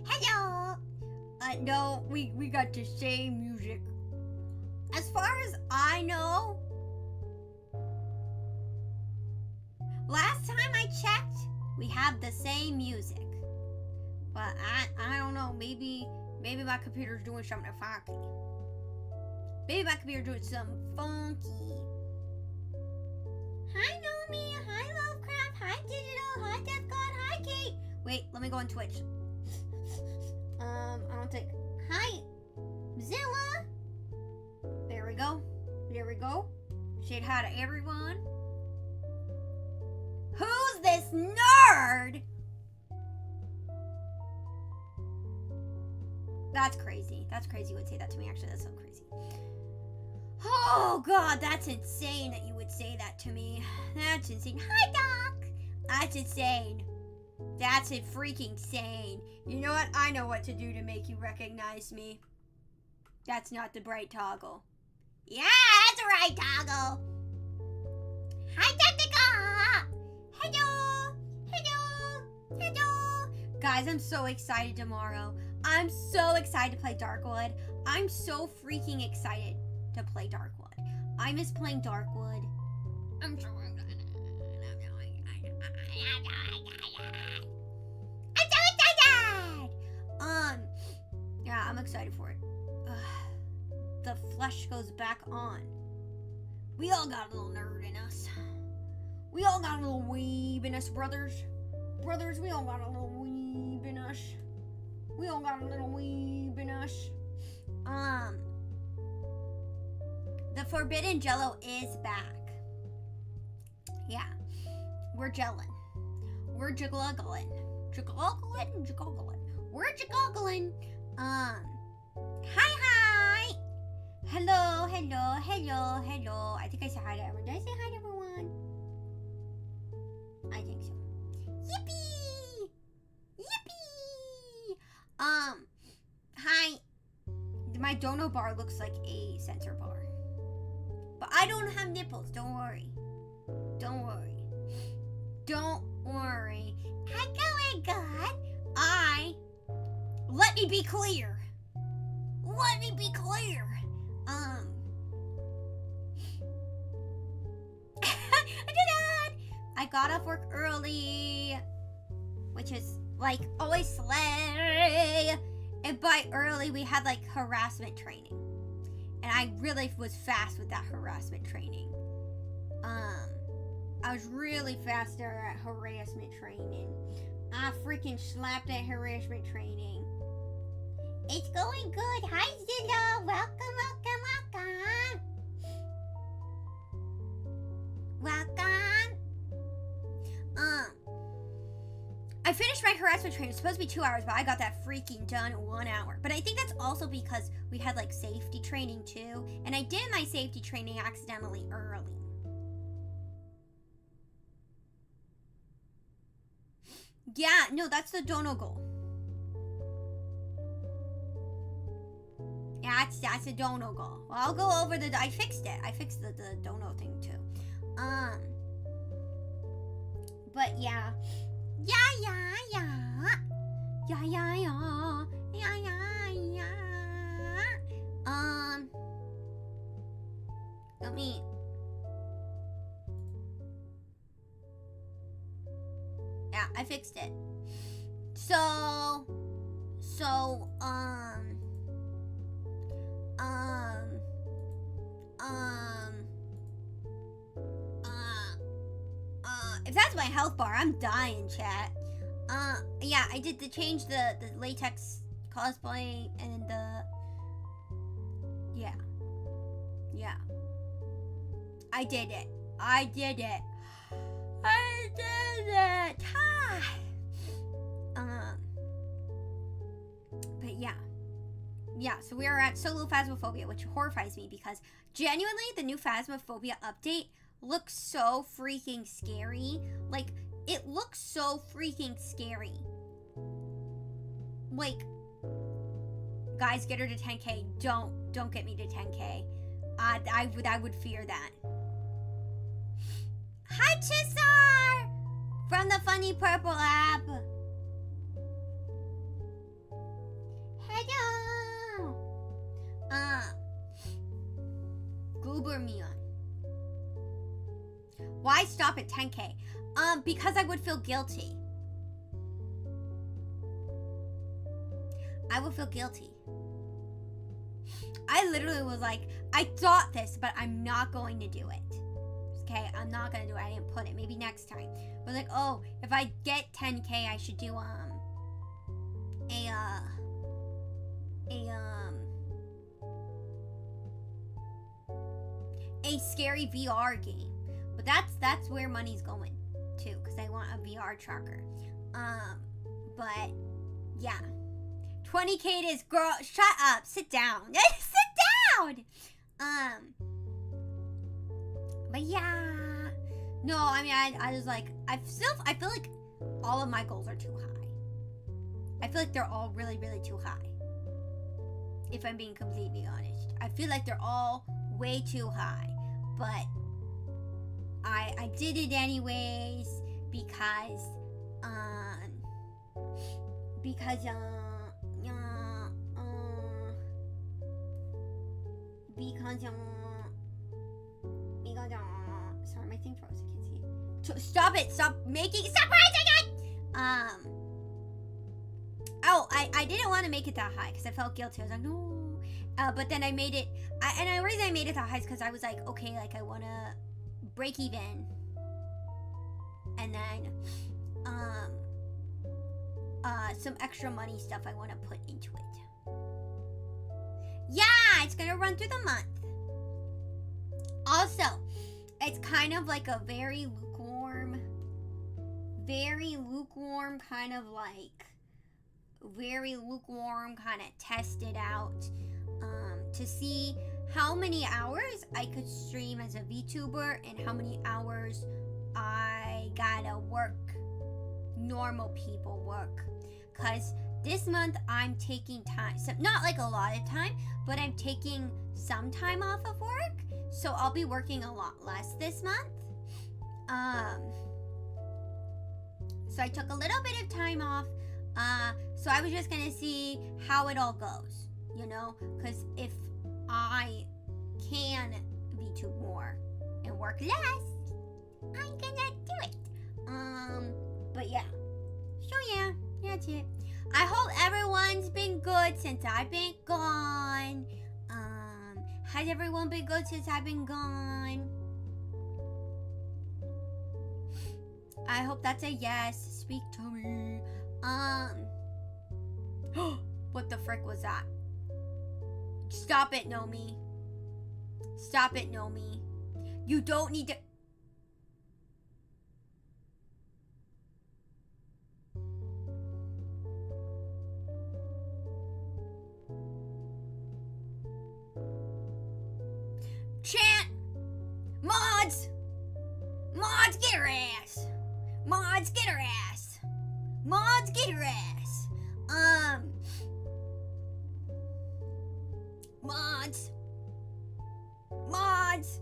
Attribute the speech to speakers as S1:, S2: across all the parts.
S1: Hello! No, we got the same music. As far as I know, last time I checked, we have the same music. But I don't know, maybe my computer's doing something funky. Maybe my computer's doing something funky. Hi Nomi, hi Lovecraft, hi Digital, hi Death God, hi Kate. Wait, let me go on Twitch. I don't think. Hi, Zilla. There we go. There we go. Say hi to everyone. Who's this nerd? That's crazy. That's crazy. You would say that to me. Actually, that's so crazy. Oh God, that's insane that you would say that to me. That's insane. Hi, Doc. That's insane. That's it freaking insane. You know what? I know what to do to make you recognize me. That's not the bright toggle. Yeah, that's the right toggle. Hi, Technica. Hello. Hello. Hello. Guys, I'm so excited tomorrow. I'm so excited to play Darkwood. I'm so freaking excited to play Darkwood. I miss playing Darkwood. I'm so excited. Yeah, I'm excited for it. The flesh goes back on. We all got a little nerd in us. We all got a little weeb in us, brothers. Brothers, we all got a little weeb in us. We all got a little weeb in us. The Forbidden Jello is back. Yeah. We're gelling. We're jiggling. Jiggling. We're jiggling. Hi. Hello. I think I said hi to everyone. Did I say hi to everyone? I think so. Yippee! Hi. My dono bar looks like a sensor bar. But I don't have nipples. Don't worry. Hi, going God. Let me be clear. I got off work early, which is like always slay. And by early, we had like harassment training, and I really was fast with that harassment training. I was really fast there at harassment training. I freaking slapped that harassment training. It's going good. Hi, Zilla. Welcome. I finished my harassment training. It was supposed to be 2 hours, but I got that freaking done in 1 hour. But I think that's also because we had like safety training too. And I did my safety training accidentally early. Yeah, no, that's the dono goal. Yeah, that's a dono goal. Well, I'll go over I fixed it. I fixed the dono thing too. But yeah. Yeah. Let me. Yeah, I fixed it. If that's my health bar, I'm dying, chat. Yeah, I did change the latex cosplay and yeah. I did it. Hi. But yeah, so we are at Solo Phasmophobia, which horrifies me because genuinely the new Phasmophobia update looks so freaking scary. Like, it looks so freaking scary. Like, guys, get her to 10K. Don't get me to 10K. I would fear that. Hi, Chisar! From the Funny Purple app. Hello! Goober Mion. Why stop at 10K? Because I would feel guilty. I would feel guilty. I literally was like, I thought this, but I'm not going to do it. Okay, I'm not gonna do it. I didn't put it. Maybe next time. I was like, oh, if I get 10K, I should do a scary VR game. But that's where money's going too, because I want a VR tracker. But yeah. 20K it is, girl. Shut up. Sit down. Sit down. But yeah. No, I mean, I was like, I feel like all of my goals are too high. I feel like they're all really, really too high. If I'm being completely honest. I feel like they're all way too high. But I did it anyways because sorry, my thing froze. I can't see it. Stop it! Stop pressing it! Oh, I didn't want to make it that high because I felt guilty. I was like, no. But then I made it. The reason I made it that high is because I was like, okay, like I want to break even, and then some extra money stuff I want to put into it. Yeah, it's gonna run through the month. Also, it's kind of like a very lukewarm kind of test it out to see how many hours I could stream as a VTuber and how many hours I gotta work, normal people work. Because this month I'm taking time, so not like a lot of time, but I'm taking some time off of work. So I'll be working a lot less this month. So I took a little bit of time off. So I was just gonna see how it all goes, you know? Because if I can VTube more and work less, I'm gonna do it. But yeah. So yeah, that's it. I hope everyone's been good since I've been gone. Has everyone been good since I've been gone? I hope that's a yes. Speak to me. What the frick was that? Stop it, Nomi. Stop it, Nomi. You don't need to... Chant! Mods! Mods, get her ass! Mods, get her ass! Mods, get her ass! Mods! Mods!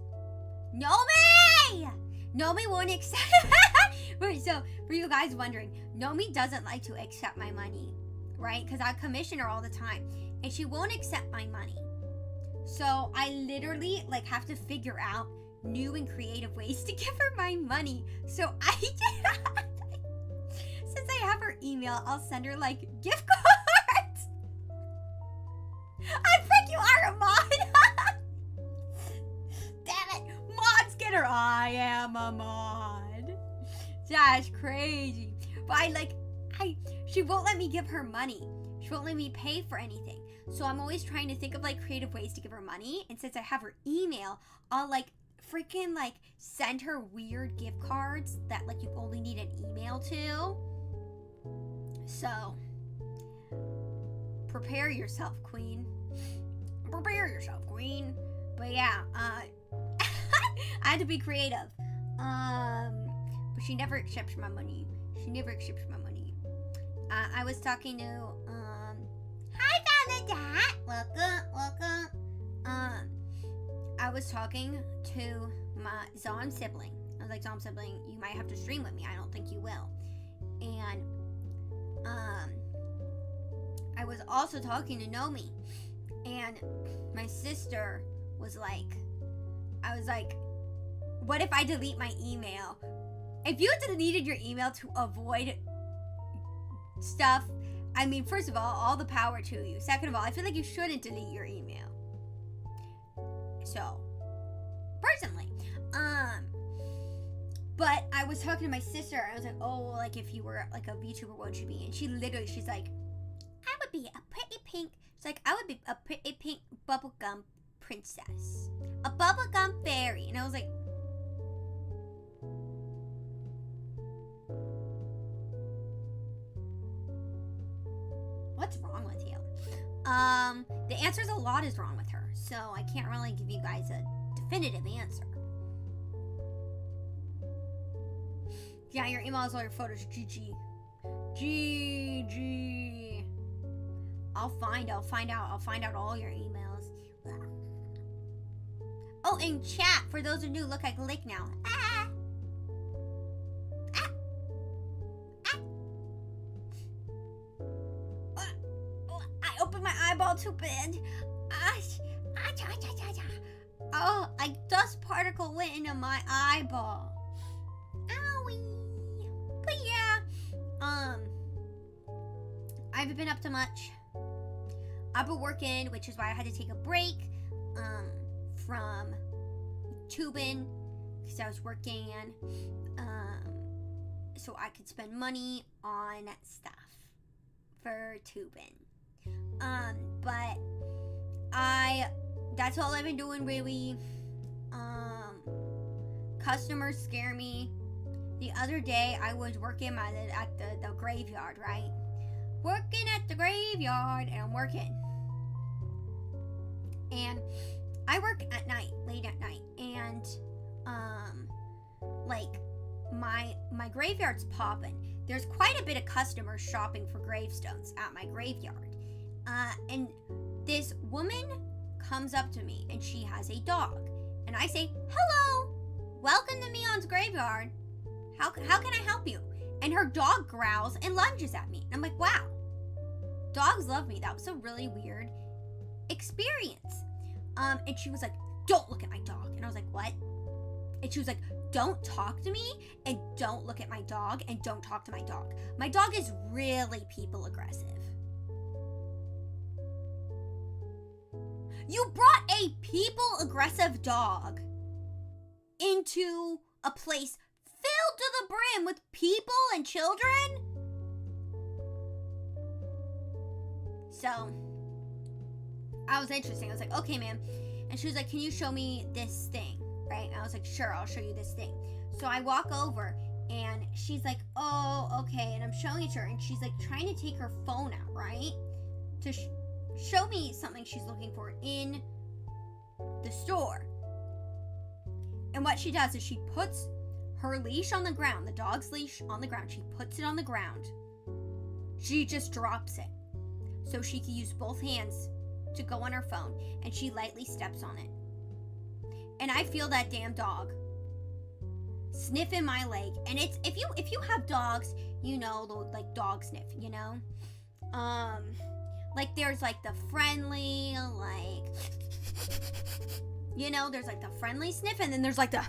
S1: Nomi! Nomi won't accept... Right, so, for you guys wondering, Nomi doesn't like to accept my money, right? Because I commission her all the time, and she won't accept my money. So I literally like have to figure out new and creative ways to give her my money. So since I have her email, I'll send her like gift cards. I think you are a mod. Damn it. Mods get her. I am a mod. That's crazy. But she won't let me give her money. She won't let me pay for anything. So I'm always trying to think of like creative ways to give her money. And since I have her email, I'll like freaking like send her weird gift cards that like you only need an email to. So prepare yourself, queen. Prepare yourself, queen. But yeah, I had to be creative. But she never accepts my money. She never accepts my money. I was talking to hi, Dad. Welcome. I was talking to my Zon sibling. was like, Zom sibling, you might have to stream with me. I don't think you will. And I was also talking to Nomi, and my sister was like, I was like, what if I delete my email? If you deleted your email to avoid stuff, I mean, first of all the power to you. Second of all, I feel like you shouldn't delete your email. So, personally, but I was talking to my sister. I was like, oh, like if you were like a VTuber, what would you be? And she's like, I would be a pretty pink. She's like, I would be a pretty pink bubblegum princess, a bubblegum fairy. And I was like, what's wrong with you? The answer's a lot is wrong with her, so I can't really give you guys a definitive answer. Yeah, your emails, all your photos, GG. GG. I'll find out all your emails. Oh, in chat, for those who are new, look, I can lick now. I opened my eyeball too big. Oh, a dust particle went into my eyeball. Owie. But yeah, I haven't been up to much. I've been working, which is why I had to take a break from tubing, because I was working so I could spend money on stuff for tubing. But that's all I've been doing, really. Customers scare me. The other day I was working at the graveyard, right? Working at the graveyard, and I'm working. And I work at night, late at night, and like my graveyard's popping. There's quite a bit of customers shopping for gravestones at my graveyard. And this woman comes up to me, and she has a dog. And I say, hello, welcome to Mion's graveyard. How can I help you? And her dog growls and lunges at me. And I'm like, wow, dogs love me. That was a really weird experience. And she was like, don't look at my dog. And I was like, what? And she was like, don't talk to me, and don't look at my dog, and don't talk to my dog. My dog is really people aggressive. You brought a people-aggressive dog into a place filled to the brim with people and children? So, I was interesting. I was like, okay, ma'am. And she was like, can you show me this thing? Right? And I was like, sure, I'll show you this thing. So I walk over, and she's like, oh, okay. And I'm showing it to her, and she's like trying to take her phone out, right? To show me something she's looking for in the store. And what she does is she puts her leash on the ground, the dog's leash on the ground. She puts it on the ground. She just drops it so she can use both hands to go on her phone, and she lightly steps on it. And I feel that damn dog sniffing my leg. And it's if you have dogs, you know, the like dog sniff, you know? Like there's like the friendly, like, you know, there's like the friendly sniff, and then there's like the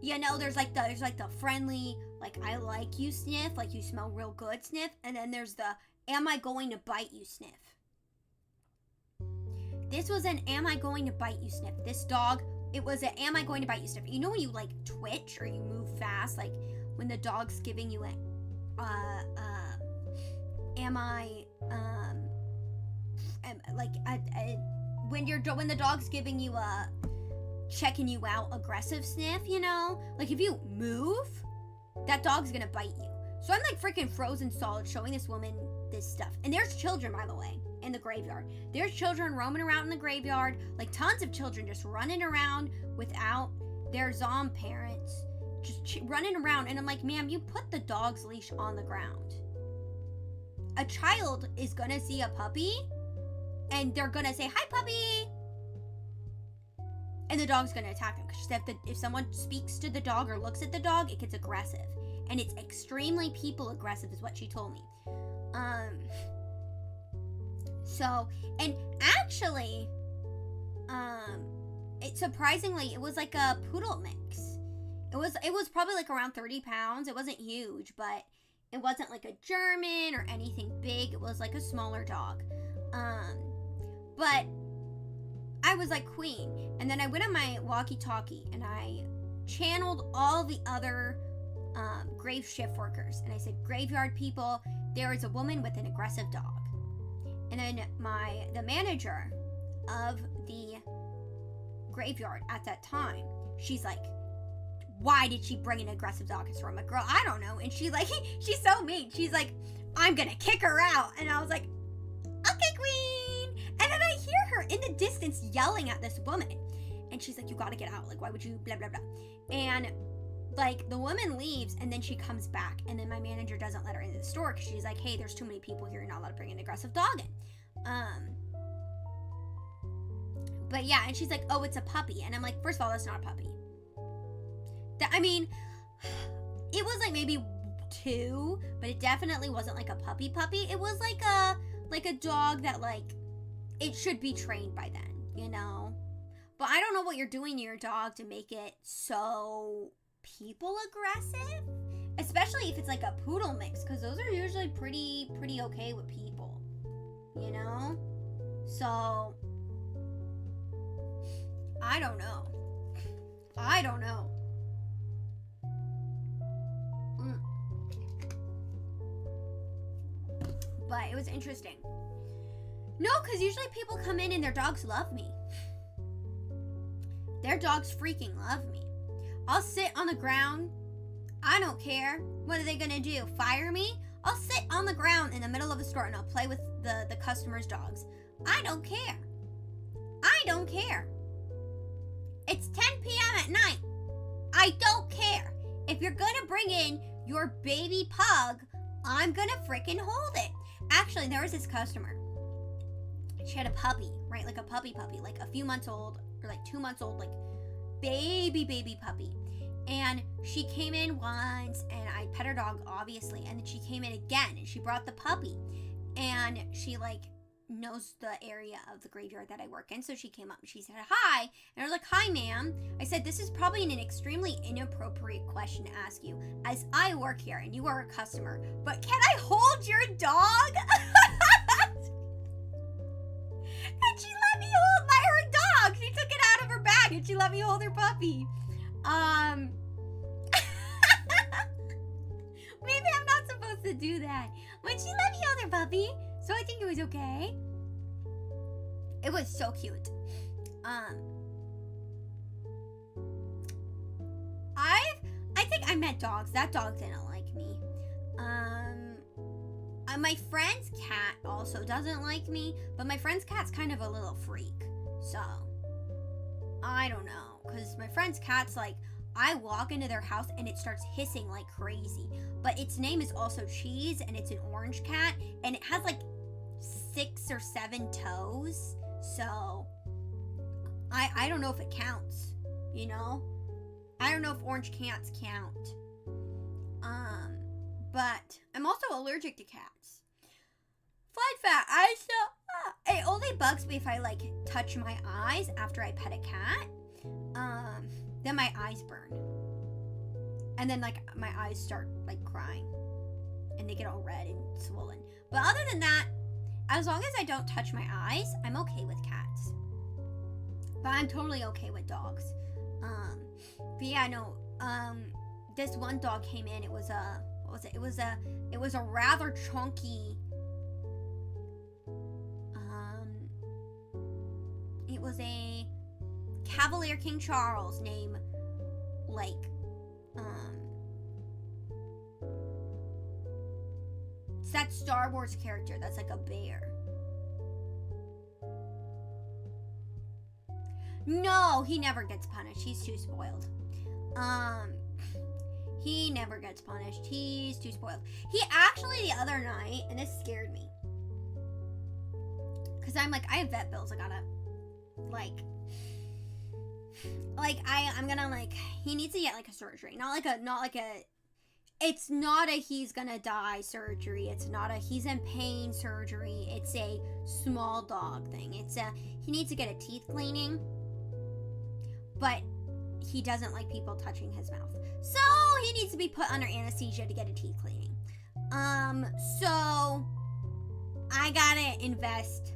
S1: you know, there's like the friendly, like I like you sniff, like you smell real good sniff, and then there's the am I going to bite you sniff. This was an am I going to bite you sniff. This dog, it was an am I going to bite you sniff. You know when you like twitch or you move fast, like when the dog's giving you when the dog's giving you a checking you out aggressive sniff, you know? Like if you move, that dog's gonna bite you. So I'm like freaking frozen solid showing this woman this stuff. And there's children, by the way, in the graveyard. There's children roaming around in the graveyard, like tons of children just running around without their Zom parents, just running around. And I'm like, ma'am, you put the dog's leash on the ground. A child is gonna see a puppy and they're gonna say, "Hi, puppy," and the dog's gonna attack him, because she said if someone speaks to the dog or looks at the dog, it gets aggressive, and it's extremely people aggressive is what she told me. So, and actually, surprisingly, it was like a poodle mix. It was probably like around 30 pounds. It wasn't huge, but it wasn't like a German or anything big. It was like a smaller dog. But I was like, queen. And then I went on my walkie-talkie and I channeled all the other grave shift workers. And I said, graveyard people, there is a woman with an aggressive dog. And then the manager of the graveyard at that time, she's like, why did she bring an aggressive dog into the room? I'm like, girl, I don't know. And she's she's so mean. She's like, I'm gonna kick her out. And I was like, okay, queen. And then I hear her in the distance yelling at this woman. And she's like, you gotta get out. Like, why would you blah, blah, blah. And like, the woman leaves and then she comes back. And then my manager doesn't let her into the store because she's like, hey, there's too many people here. You're not allowed to bring an aggressive dog in. But yeah, and she's like, oh, it's a puppy. And I'm like, first of all, that's not a puppy. I mean, it was like maybe 2, but it definitely wasn't like a puppy. It was like a dog that like, it should be trained by then, you know? But I don't know what you're doing to your dog to make it so people aggressive, especially if it's like a poodle mix, because those are usually pretty okay with people, you know? So I don't know. But it was interesting. No, because usually people come in and their dogs love me. Their dogs freaking love me. I'll sit on the ground. I don't care. What are they gonna do? Fire me? I'll sit on the ground in the middle of a store and I'll play with the customers' dogs. I don't care. It's 10 p.m. at night. I don't care. If you're gonna bring in your baby pug, I'm gonna freaking hold it. Actually, there was this customer. She had a puppy, right? Like a puppy, like a few months old, or like 2 months old, like baby puppy. And she came in once and I pet her dog, obviously. And then she came in again and she brought the puppy. And she like knows the area of the graveyard that I work in. So she came up and she said, hi. And I was like, hi, ma'am. I said, this is probably an extremely inappropriate question to ask you, as I work here and you are a customer, but can I hold your dog? And she let me hold her dog. She took it out of her bag and she let me hold her puppy. Maybe I'm not supposed to do that. But she let me hold her puppy, so I think it was okay. It was so cute. I think I met dogs. That dog didn't like me. My friend's cat also doesn't like me, but my friend's cat's kind of a little freak. So, I don't know, because my friend's cat's like, I walk into their house and it starts hissing like crazy. But its name is also Cheese, and it's an orange cat, and it has like 6 or 7 toes. So, I don't know if it counts, you know? I don't know if orange cats count. But I'm also allergic to cats. Fun fact, it only bugs me if I like touch my eyes after I pet a cat. Then my eyes burn. And then like my eyes start like crying. And they get all red and swollen. But other than that, as long as I don't touch my eyes, I'm okay with cats. But I'm totally okay with dogs. But yeah, no, this one dog came in, it was a, what was it? It was a rather chunky, it was a Cavalier King Charles named, like, it's that Star Wars character that's like a bear. No, he never gets punished. He's too spoiled. He never gets punished. He's too spoiled. He actually, the other night, and this scared me, Because I'm like, I have vet bills. I gotta, I'm gonna, he needs to get, a surgery. Not like a, it's not a he's gonna die surgery. It's not a he's in pain surgery. It's a small dog thing. It's a, he needs to get a teeth cleaning. But he doesn't like people touching his mouth. So he needs to be put under anesthesia to get a teeth cleaning. So I gotta invest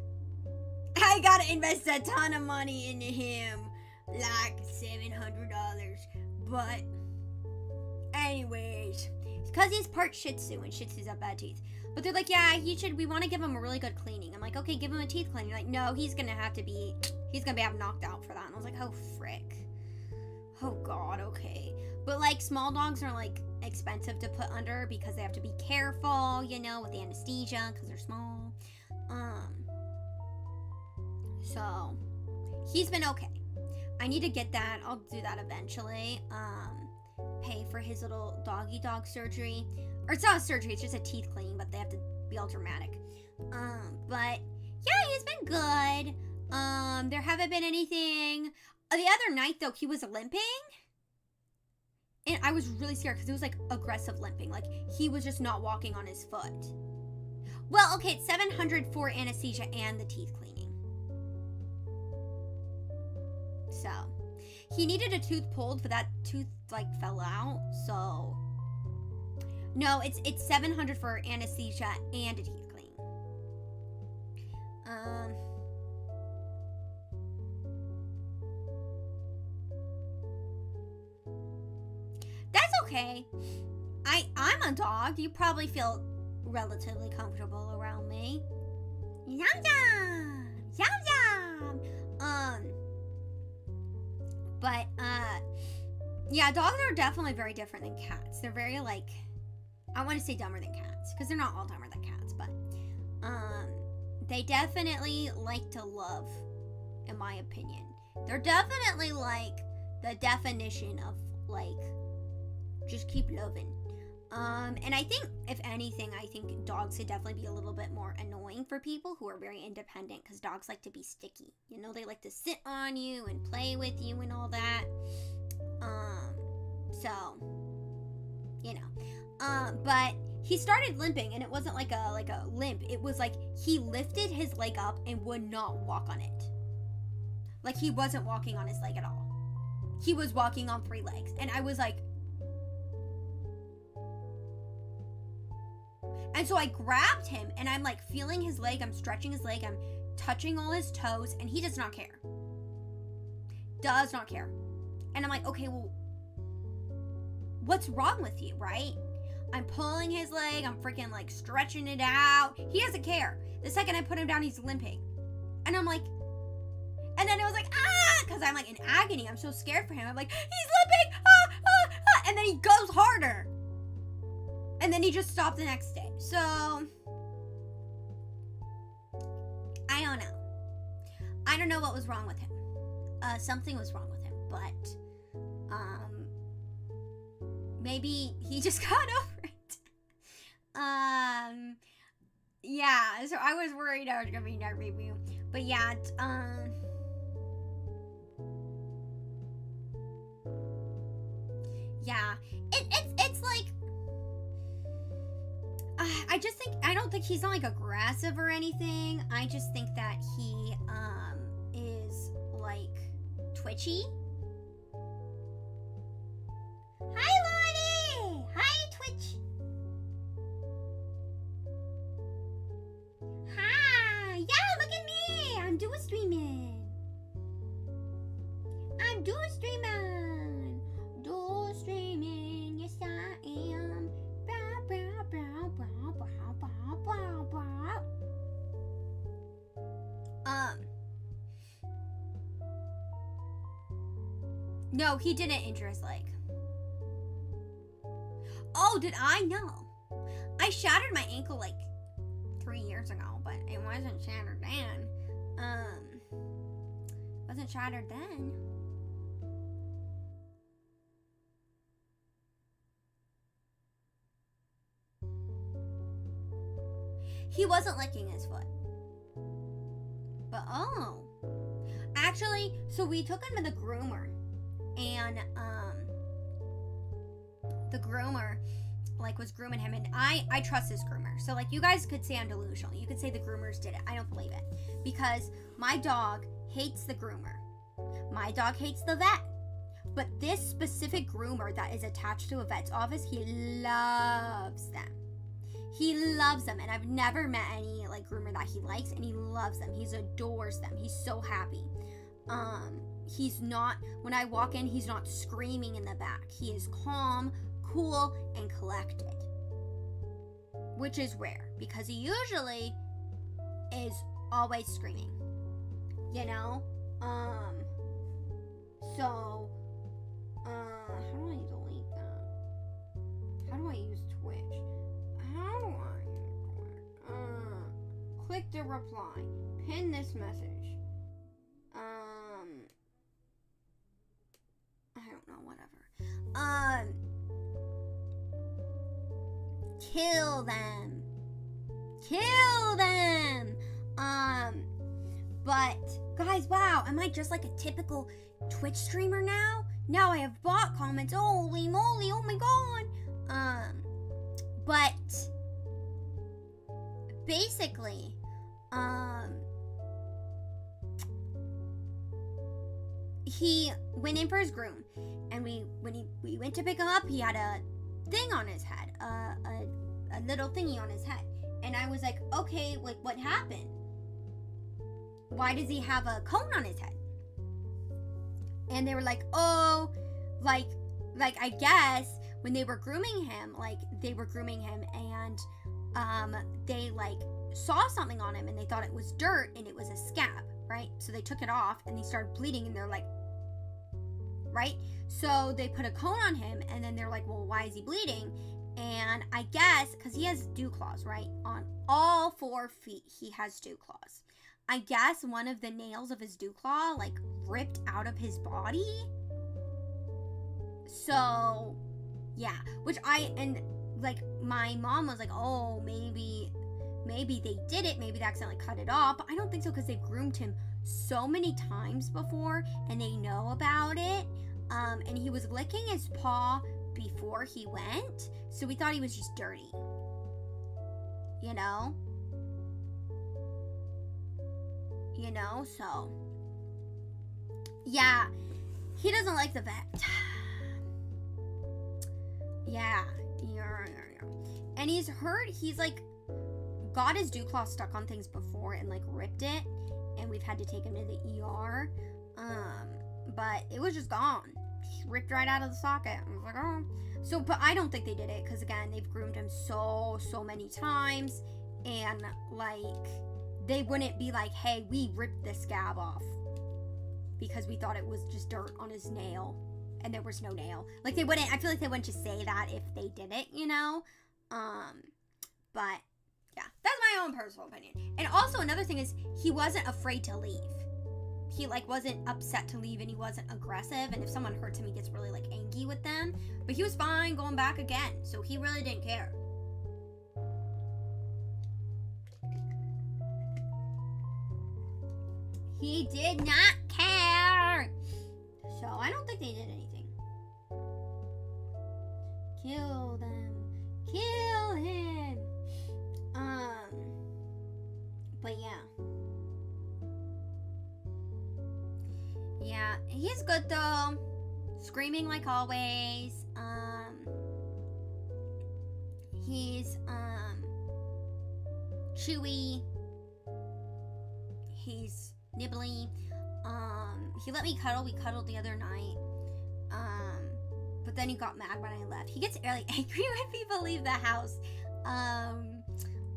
S1: a ton of money into him. Like $700. But anyways, because he's part Shih Tzu and Shih Tzus have bad teeth. But they're like, yeah, we want to give him a really good cleaning. I'm like, okay, give him a teeth cleaning. Like, no, he's gonna be knocked out for that. And I was like, oh frick. Oh god, okay. But small dogs are expensive to put under because they have to be careful, with the anesthesia because they're small. So he's been okay. I need to get that. I'll do that eventually. Pay for his little doggy dog surgery. Or it's not a surgery, it's just a teeth cleaning, but they have to be all dramatic. But yeah, he's been good. There haven't been anything. The other night though, he was limping. And I was really scared because it was aggressive limping. He was just not walking on his foot. Well, okay, it's $700 for anesthesia and the teeth cleaning. So, he needed a tooth pulled, but that tooth fell out. So, no, it's $700 for anesthesia and a teeth cleaning. That's okay. I'm a dog. You probably feel relatively comfortable around me. Yum yum! Yum yum! But, yeah, dogs are definitely very different than cats. They're very, I want to say dumber than cats, because they're not all dumber than cats, but, they definitely like to love, in my opinion. They're definitely, the definition of, just keep loving. And I think, if anything, I think dogs could definitely be a little bit more annoying for people who are very independent, because dogs like to be sticky. They like to sit on you and play with you and all that. But he started limping, and it wasn't like a limp. It was he lifted his leg up and would not walk on it. He wasn't walking on his leg at all. He was walking on 3 legs, and I was like, and so I grabbed him, and I'm feeling his leg, I'm stretching his leg, I'm touching all his toes, and he does not care. Does not care. And I'm like, okay, well, what's wrong with you, right? I'm pulling his leg, I'm freaking stretching it out. He doesn't care. The second I put him down, he's limping. And I'm like, and then it was because I'm in agony. I'm so scared for him. I'm like, he's limping, and then he goes harder. And then he just stopped the next day. So, I don't know. I don't know what was wrong with him. Something was wrong with him, but, maybe he just got over it. Yeah, so I was worried I was gonna be that review. But yeah, yeah, it's I just think, I don't think he's not aggressive or anything. I just think that he is twitchy. Hi Lordy! Hi Twitch! Hi! Yeah, look at me! I'm dual streaming! I'm dual streaming! Dual streaming, yes I am. Bow, bow, bow, bow, bow, bow, bow, bow. No, he didn't injure his leg. Oh, did I? No. I shattered my ankle 3 years ago, but it wasn't shattered then. Wasn't shattered then. He wasn't licking his foot. But, oh. Actually, so we took him to the groomer. And, the groomer, like, was grooming him. And I trust this groomer. So, like, you guys could say I'm delusional. You could say the groomers did it. I don't believe it. Because my dog hates the groomer. My dog hates the vet. But this specific groomer that is attached to a vet's office, he loves them. He loves them. And I've never met any, like, groomer that he likes. And he loves them. He adores them. He's so happy. He's not, when I walk in, he's not screaming in the back. He is calm, cool, and collected. Which is rare. Because he usually is always screaming. You know? So, how do I delete that? How do I use Twitch? How do I use Twitch? Click to reply. Pin this message. I don't know, whatever. Kill them. Kill them. But, guys, wow, am I just like a typical Twitch streamer now? Now I have bot comments. Holy moly, oh my god. But basically, he went in for his groom, and we went to pick him up, he had a thing on his head, a little thingy on his head, and I was like, okay, like, what happened? Why does he have a cone on his head? And they were like, oh, like I guess when they were grooming him, and they like saw something on him and they thought it was dirt and it was a scab, right? So they took it off and he started bleeding and they're like, right? So they put a cone on him and then they're like, well, why is he bleeding? And I guess because he has dew claws, right? On all 4 feet, he has dew claws. I guess one of the nails of his dew claw like ripped out of his body. So, yeah, my mom was like, oh, maybe they did it. Maybe they accidentally cut it off. But I don't think so because they've groomed him so many times before and they know about it. And he was licking his paw before he went. So we thought he was just dirty. You know? So. Yeah. He doesn't like the vet. Yeah. And he's hurt. He's like got his dew claw stuck on things before and like ripped it. And we've had to take him to the ER. But it was just gone. Just ripped right out of the socket. I was like, oh. So, but I don't think they did it. Because again, they've groomed him so many times. And like, they wouldn't be like, hey, we ripped the scab off. Because we thought it was just dirt on his nail. And there was no nail. Like, they wouldn't, I feel like they wouldn't just say that if they did it, you know? But, yeah. That's my own personal opinion. And also, another thing is, he wasn't afraid to leave. He, like, wasn't upset to leave, and he wasn't aggressive. And if someone hurts him, he gets really, like, angry with them. But he was fine going back again. So, he really didn't care. He did not care. So, I don't think they did anything. Kill them. Kill him. But yeah. Yeah, he's good though. Screaming like always. He's chewy. He's nibbly. He let me cuddle. We cuddled the other night. But then he got mad when I left. He gets really angry when people leave the house.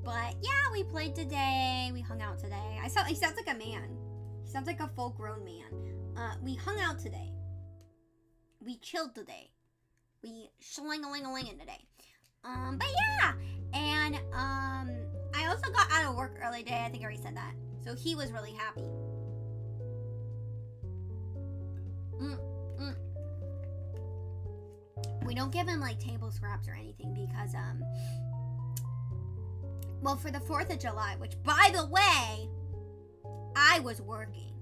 S1: But yeah, we played today. We hung out today. He sounds like a man. He sounds like a full-grown man. We hung out today. We chilled today. We shling-a-ling-a-lingin' today. But yeah. And I also got out of work early today. I think I already said that. So he was really happy. We don't give him like table scraps or anything because well, for the 4th of July, which by the way, I was working.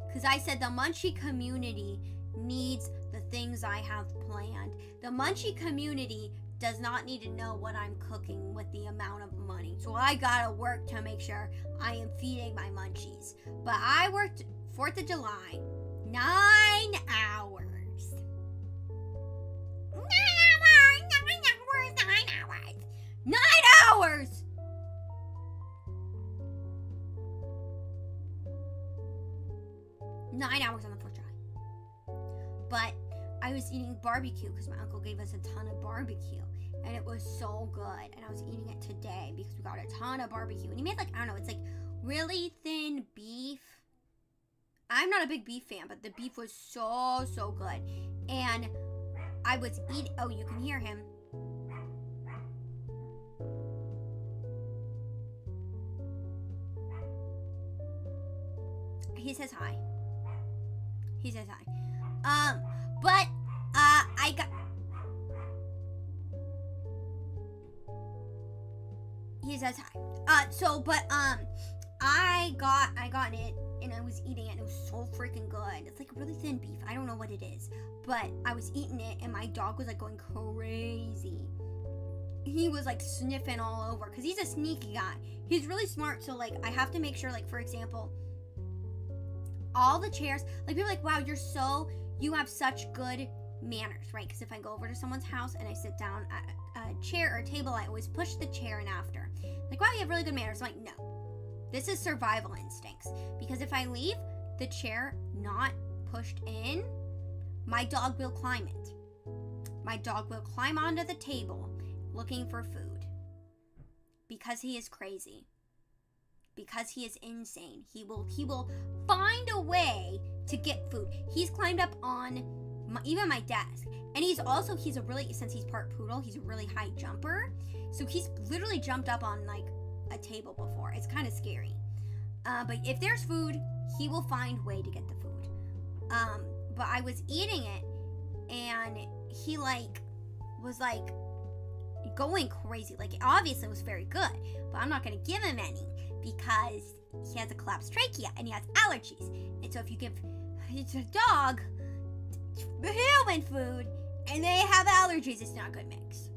S1: Because I said the Munchie community needs the things I have planned. The Munchie community does not need to know what I'm cooking with the amount of money. So I gotta work to make sure I am feeding my Munchies. But I worked 4th of July, 9 hours. 9 hours! 9 hours on the 4th of July. But I was eating barbecue because my uncle gave us a ton of barbecue. And it was so good. And I was eating it today because we got a ton of barbecue. And he made like, I don't know, it's like really thin beef. I'm not a big beef fan, but the beef was so good. And I was eating, oh, you can hear him. He says hi. He says hi. But I got. He says hi. I got it and I was eating it and it was so freaking good. It's like really thin beef. I don't know what it is, but I was eating it and my dog was like going crazy. He was like sniffing all over because he's a sneaky guy. He's really smart. So like I have to make sure, like for example, all the chairs, like people are like, wow, you have such good manners, right? Because if I go over to someone's house and I sit down at a chair or a table, I always push the chair in after. Like, wow, you have really good manners. I'm like, no, this is survival instincts. Because if I leave the chair not pushed in, my dog will climb it. My dog will climb onto the table looking for food. Because he is crazy. Because he is insane. He will find a way to get food. He's climbed up on even my desk. And since he's part poodle, he's a really high jumper. So he's literally jumped up on like a table before. It's kind of scary. But if there's food, he will find a way to get the food. But I was eating it and he was going crazy. Like obviously it was very good, but I'm not going to give him any because he has a collapsed trachea and he has allergies. And so if you give a dog the human food and they have allergies, it's not a good mix.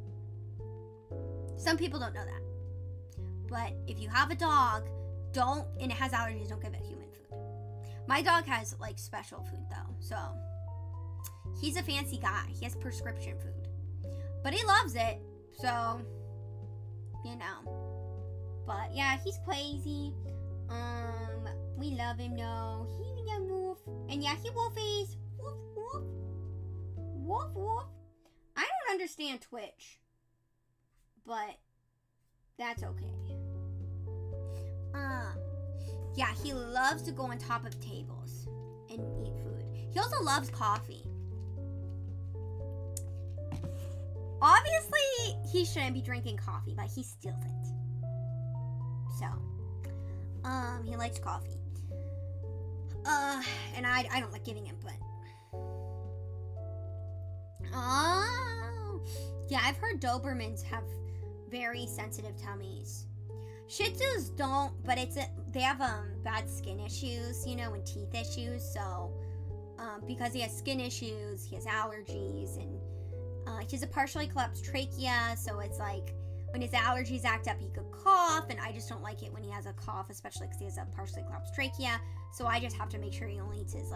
S1: Some people don't know that. But if you have a dog, and it has allergies, don't give it human food. My dog has like special food though. So he's a fancy guy. He has prescription food. But he loves it. So, you know. But yeah, he's crazy. We love him though. He's a wolf. And yeah, he wolfies. Woof, woof. Woof, woof. I don't understand Twitch. But that's okay. Yeah, he loves to go on top of tables and eat food. He also loves coffee. Obviously, he shouldn't be drinking coffee, but he steals it. So, he likes coffee. And I don't like giving him, but... Oh! Yeah, I've heard Dobermans have very sensitive tummies. Shih Tzus don't, but they have bad skin issues, you know, and teeth issues. So, because he has skin issues, he has allergies, and he has a partially collapsed trachea. So it's like when his allergies act up, he could cough, and I just don't like it when he has a cough, especially because he has a partially collapsed trachea. So I just have to make sure he only eats his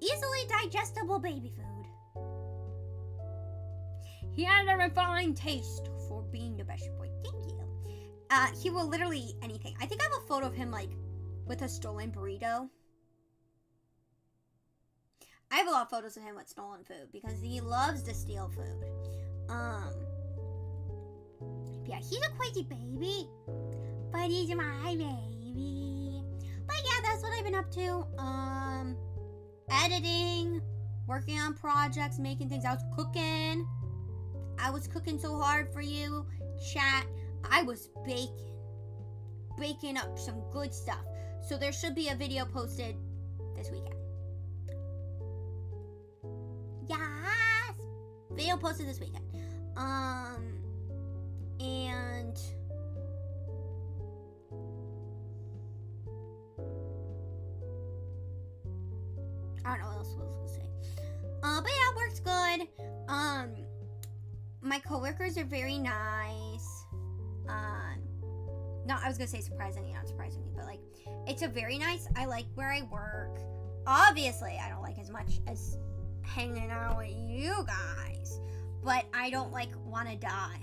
S1: easily digestible baby food. He has a refined taste for being the best boy. Thank you. He will literally eat anything. I think I have a photo of him with a stolen burrito. I have a lot of photos of him with stolen food because he loves to steal food. Yeah, he's a crazy baby, but he's my baby. But yeah, that's what I've been up to. Editing, working on projects, making things. I was cooking so hard for you, chat. I was baking up some good stuff. So there should be a video posted this weekend. Yes! Video posted this weekend. And I don't know what else I was gonna say. But yeah, work's good. My coworkers are very nice. No, I was gonna say surprisingly, not surprisingly, but like, it's a very nice. I like where I work. Obviously, I don't like as much as hanging out with you guys, but I don't like want to die.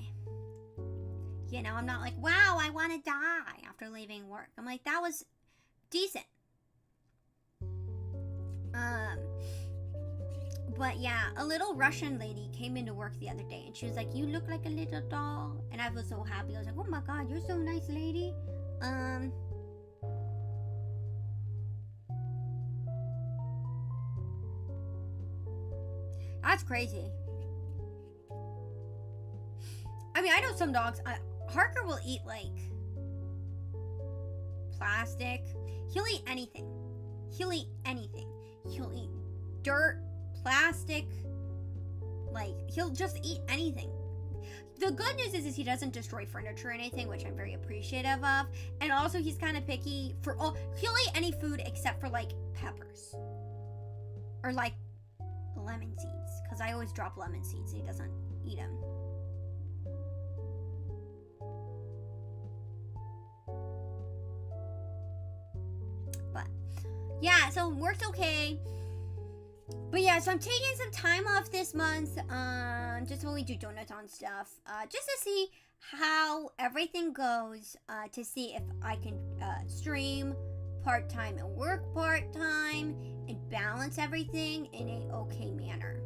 S1: You know, I'm not like, wow, I want to die after leaving work. I'm like, that was decent. But yeah, a little Russian lady came into work the other day and she was like, you look like a little doll. And I was so happy. I was like, oh my God, you're so nice, lady. That's crazy. I mean, I know some dogs, Harker will eat like plastic. He'll eat anything. He'll eat anything. He'll eat dirt, plastic, like he'll just eat anything. The good news is he doesn't destroy furniture or anything, which I'm very appreciative of. And also he's kind of picky for all. He'll eat any food except for like peppers or like lemon seeds, because I always drop lemon seeds and he doesn't eat them. But yeah, so work's okay. But yeah, so I'm taking some time off this month, just when we do Donathon stuff, just to see how everything goes, to see if I can stream part-time and work part-time and balance everything in an okay manner.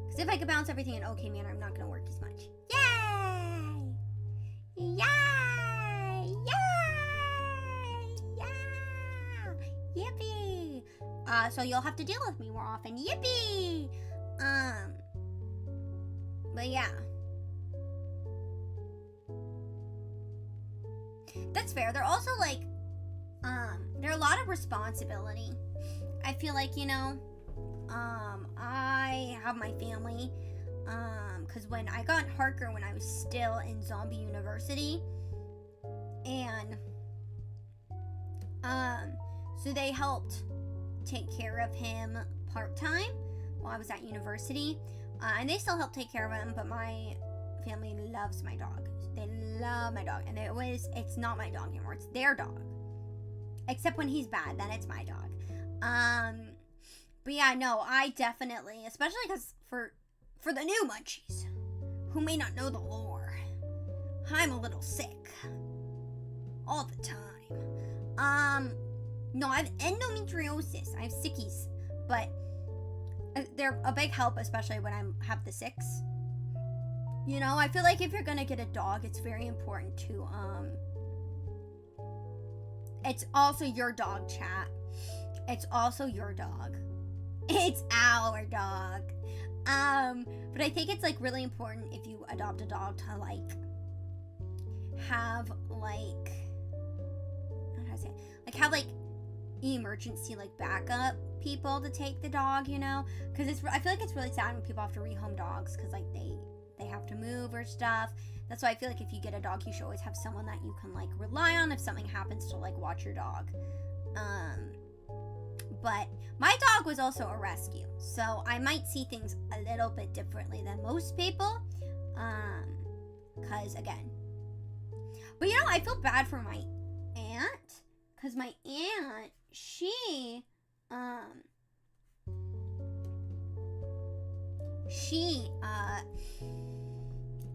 S1: Because if I could balance everything in an okay manner, I'm not going to work as much. Yay! Yay! Yay! Yeah! Yippee! So you'll have to deal with me more often. Yippee! But yeah. That's fair. They're also like, there are a lot of responsibility. I feel like, you know, I have my family, because when I got Harker when I was still in Zombie University, and, so they helped take care of him part-time while I was at university, and they still help take care of him, but my family loves my dog. They love my dog, and it's not my dog anymore, it's their dog, except when he's bad, then it's my dog. But yeah, no, I definitely, especially because for the new Munchies who may not know the lore, I'm a little sick all the time. No, I have endometriosis. I have sickies, but they're a big help, especially when I have the six. You know, I feel like if you're gonna get a dog, it's very important to, it's also your dog, chat. It's also your dog. It's our dog. But I think it's, like, really important if you adopt a dog to, like, have, like, how do I say it? Like, have, like, emergency, like, backup people to take the dog, you know? Because I feel like it's really sad when people have to rehome dogs because, like, they have to move or stuff. That's why I feel like if you get a dog, you should always have someone that you can, like, rely on if something happens to, like, watch your dog. But my dog was also a rescue, so I might see things a little bit differently than most people, because, again. But, you know, I feel bad for my aunt, because my aunt,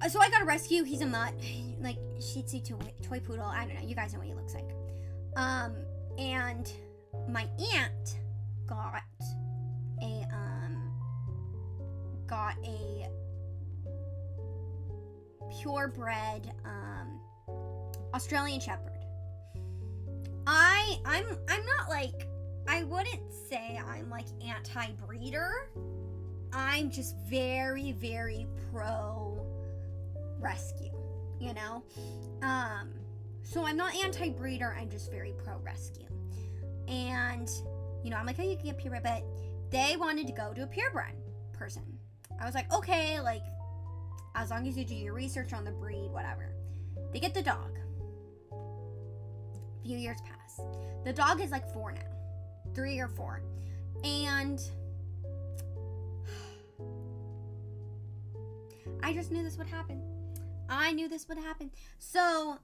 S1: so I got a rescue. He's a mutt, like Shih Tzu toy poodle. I don't know. You guys know what he looks like. And my aunt got a purebred Australian Shepherd. I'm not like, I wouldn't say I'm like anti-breeder. I'm just very, very pro rescue, you know? So I'm not anti-breeder, I'm just very pro-rescue. And, you know, I'm like, oh, you can get purebred, but they wanted to go to a purebred person. I was like, okay, like, as long as you do your research on the breed, whatever. They get the dog. A few years pass. The dog is like 4 now. 3 or 4. And I just knew this would happen. I knew this would happen. So,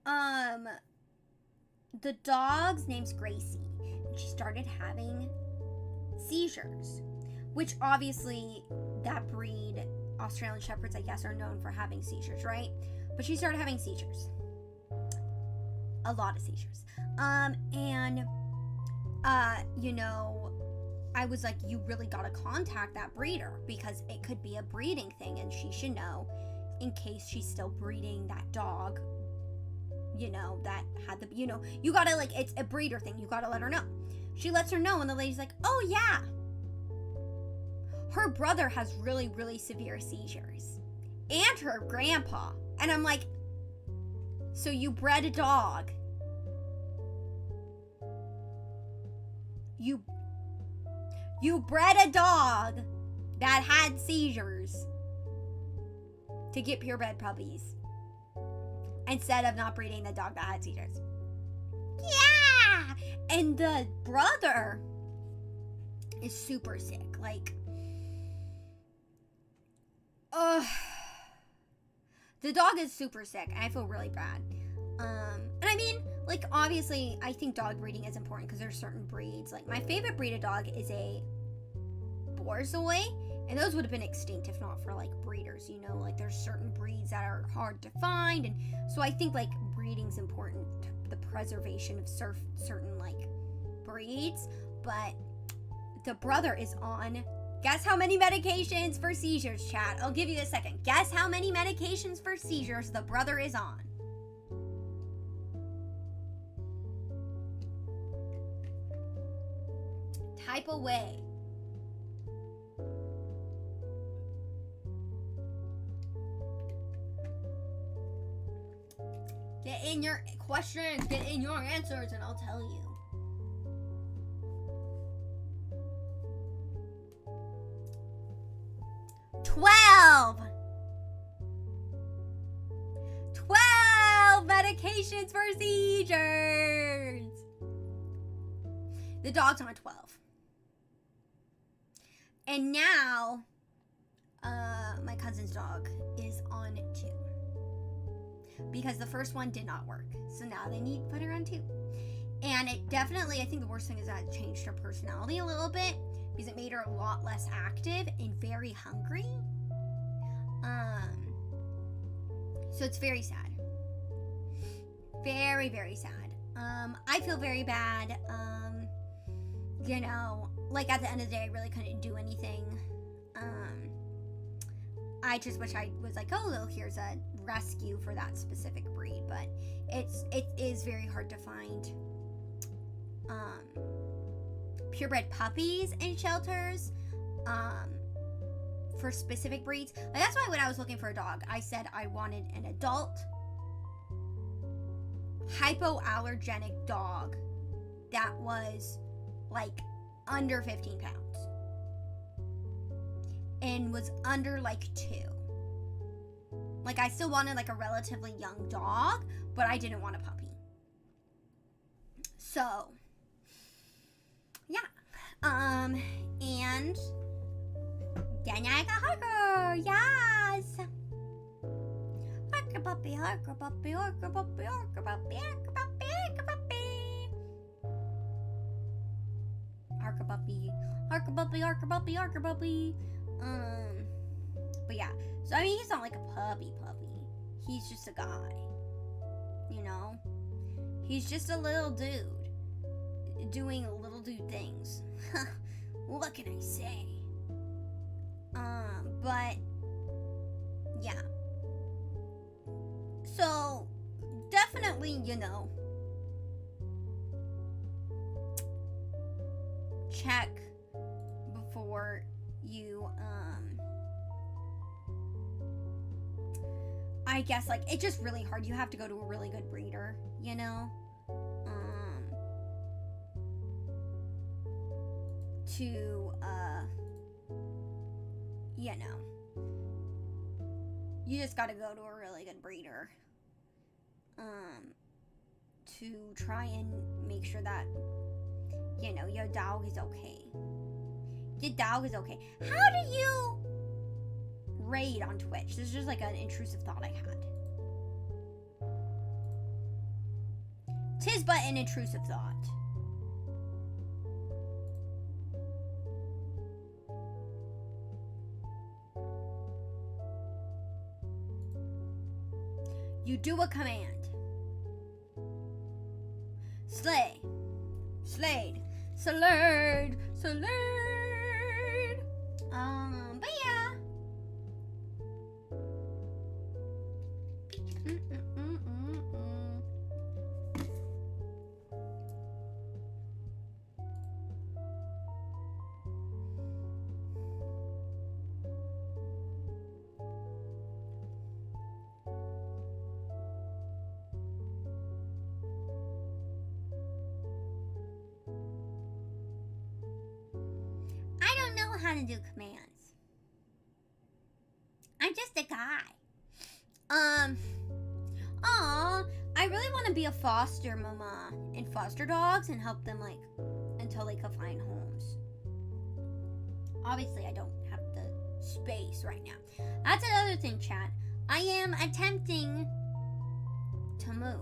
S1: the dog's name's Gracie. And she started having seizures, which obviously that breed, Australian Shepherds, I guess, are known for having seizures, right? But she started having seizures. A lot of seizures. You know, I was like, you really gotta contact that breeder because it could be a breeding thing and she should know in case she's still breeding that dog, you know, that had the, you know, you gotta, like, it's a breeder thing. You gotta let her know. She lets her know and the lady's like, oh yeah, her brother has really, really severe seizures and her grandpa. And I'm like, so you bred a dog. You bred a dog that had seizures to get purebred puppies instead of not breeding the dog that had seizures. Yeah! And the brother is super sick. Like, the dog is super sick and I feel really bad. And I mean, like, obviously, I think dog breeding is important because there's certain breeds. Like, my favorite breed of dog is a Borzoi, and those would have been extinct if not for, like, breeders, you know? Like, there's certain breeds that are hard to find, and so I think, like, breeding's important to the preservation of certain, like, breeds, but the brother is on... Guess how many medications for seizures, chat? I'll give you a second. Guess how many medications for seizures the brother is on. Type away. Get in your questions, get in your answers, and I'll tell you. Twelve medications for seizures. The dog's on 12. And now, my cousin's dog is on 2. Because the first one did not work. So now they need to put her on 2. And it definitely, I think the worst thing is that it changed her personality a little bit. Because it made her a lot less active and very hungry. So it's very sad. Very, very sad. I feel very bad. You know, like at the end of the day, I really couldn't do anything. I just wish I was like, oh, well, here's a rescue for that specific breed, but it is very hard to find purebred puppies in shelters for specific breeds. Like, that's why when I was looking for a dog, I said I wanted an adult hypoallergenic dog that was like under 15 pounds and was under like 2. Like, I still wanted like a relatively young dog, but I didn't want a puppy. So yeah, and Ganyaga Harker, yes. Harker puppy, harker puppy, harker puppy, harker puppy, harker puppy, harker puppy. Harker puppy, harker puppy, harker puppy, harker puppy. But yeah, so I mean, he's not like a puppy. He's just a guy, you know? He's just a little dude doing little dude things. What can I say? But yeah. So definitely, you know, check before you I guess, like, it's just really hard. You have to go to a really good breeder, you know? To, you know, you just gotta go to a really good breeder, to try and make sure that you know, your dog is okay. Your dog is okay. How do you raid on Twitch? This is just like an intrusive thought I had. Tis but an intrusive thought. You do a command. Slay. Slayed. Slayed. Slayed. But yeah. How to do commands. I'm just a guy. I really want to be a foster mama and foster dogs and help them like until they can find homes. Obviously, I don't have the space right now. That's another thing, chat. I am attempting to move.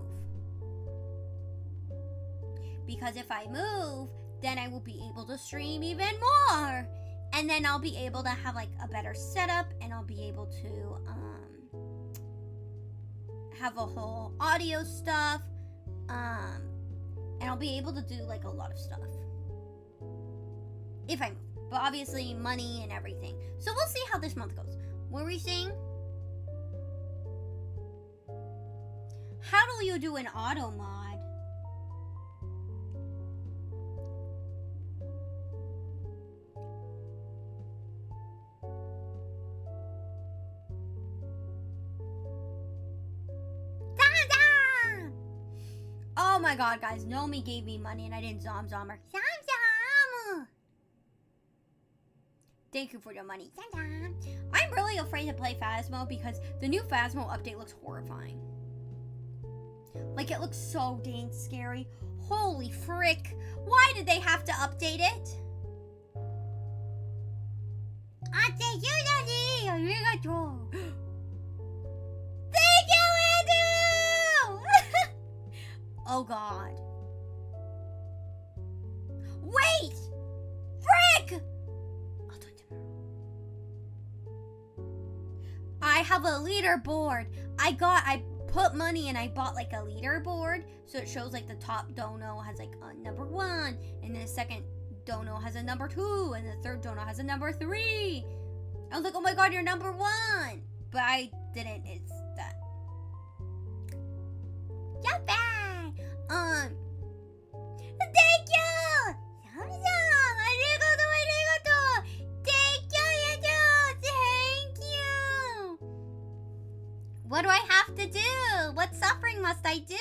S1: Because if I move, then I will be able to stream even more. And then I'll be able to have like a better setup, and I'll be able to have a whole audio stuff, and I'll be able to do like a lot of stuff if I move. But obviously money and everything. So we'll see how this month goes. What were we saying? How do you do an auto mod? Oh my god, guys, Nomi gave me money and I didn't Zom her. Zom! Thank you for the money. I'm really afraid to play Phasmo because the new Phasmo update looks horrifying. Like, it looks so dang scary. Holy frick. Why did they have to update it? Thank you, Andrew! Oh god. Wait! Frick! I'll do it tomorrow. I have a leaderboard. I put money and I bought like a leaderboard. So it shows like the top dono has like a number 1. And then the second dono has a number 2. And the third dono has a number 3. I was like, oh my god, you're number 1. But I didn't. It's that. Yappin! Thank you! Thank you! What do I have to do? What suffering must I do?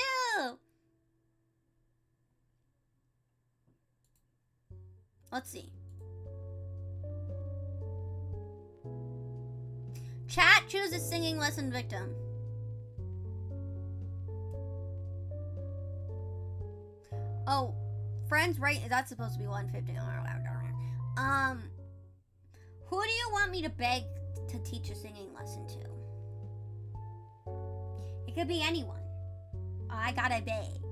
S1: Let's see. Chat, choose a singing lesson victim. Oh, friends, right? That's supposed to be 150. Who do you want me to beg to teach a singing lesson to? It could be anyone. I gotta beg.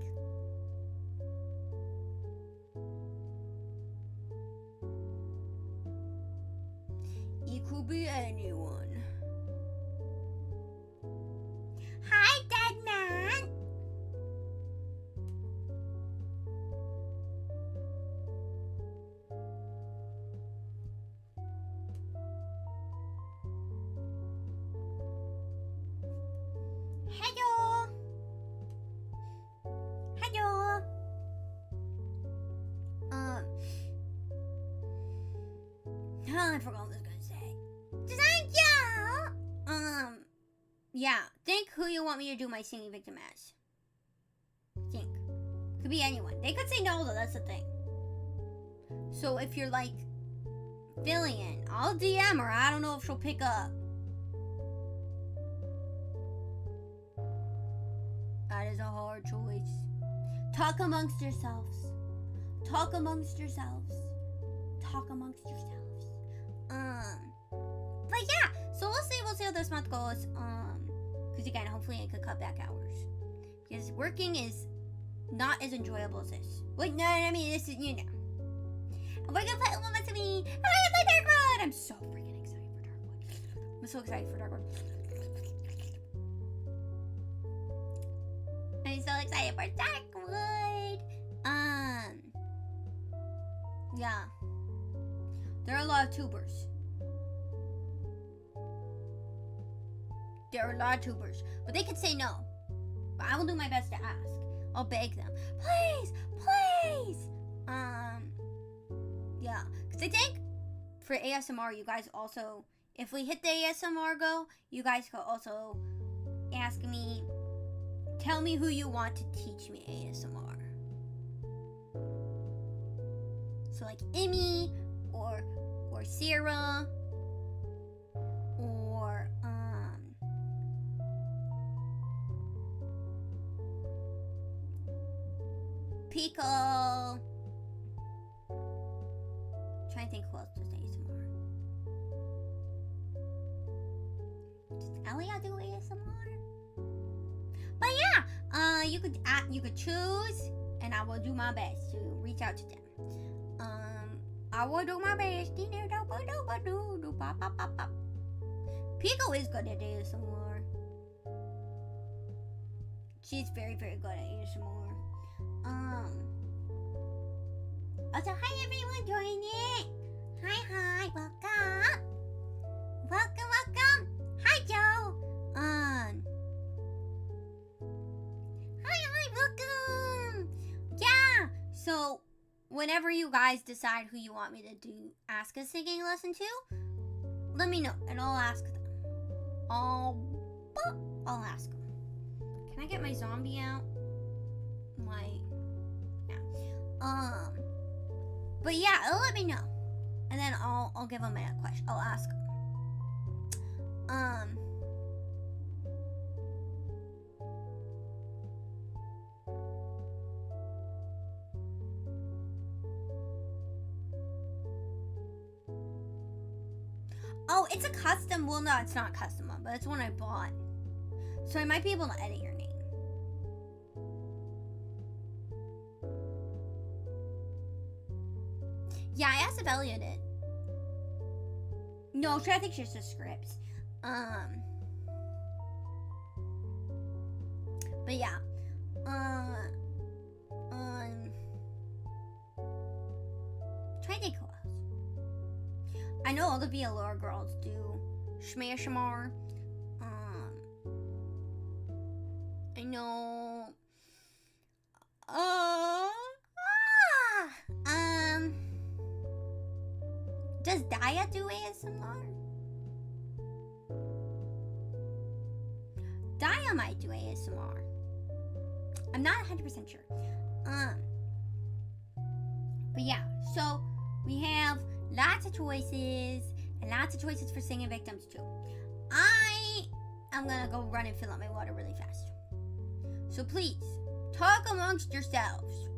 S1: It could be anyone. Hi, dead man. Hello. Hello. I forgot what I was gonna say. Thank you. Yeah. Think who you want me to do my singing victim as. Think. Could be anyone. They could say no though. That's the thing. So if you're like Villian, I'll DM her. I don't know if she'll pick up. That is a hard choice. Talk amongst yourselves. talk amongst yourselves. Talk amongst yourselves. But yeah, so we'll see how this month goes. Because again, hopefully I could cut back hours. Because working is not as enjoyable as this. Wait, no, I mean, this is, you know. We're gonna play Uma to me. I'm gonna play Darkwood. I'm so freaking excited for Darkwood. I'm so excited for Darkwood. I'm so excited for Darkwood. Yeah. There are a lot of tubers. There are a lot of tubers. But they could say no. But I will do my best to ask. I'll beg them. Please! Please! Yeah. Because I think for ASMR, you guys also... If we hit the ASMR goal, you guys could also ask me... Tell me who you want to teach me ASMR. So like Emmy, or Sarah, or Pico. Trying to think who else does ASMR. Does Elia do ASMR? But yeah, you could choose, and I will do my best to reach out to them. I will do my best. Pico is good at ASMR. She's very, very good at ASMR. Also, hi everyone joining it. Hi, welcome. Welcome. Hi, Joe. Hi, welcome. Yeah, so whenever you guys decide who you want me to ask a singing lesson to, let me know and I'll ask them. I'll ask them. Can I get my zombie out? Yeah. But yeah, it'll let me know, and then I'll give them a question. I'll ask them. Oh, it's a custom. Well, no, it's not custom one, but it's one I bought. So I might be able to edit your name. Yeah, I asked if Elia did. No, I think she's just scripts. But yeah. Try to think who else. I know all the VLR girls do Shmashamar. I know. Does Daya do ASMR? Daya might do ASMR. I'm not 100% sure. But yeah, so we have lots of choices and lots of choices for singing victims too. I'm gonna go run and fill up my water really fast. So please, talk amongst yourselves.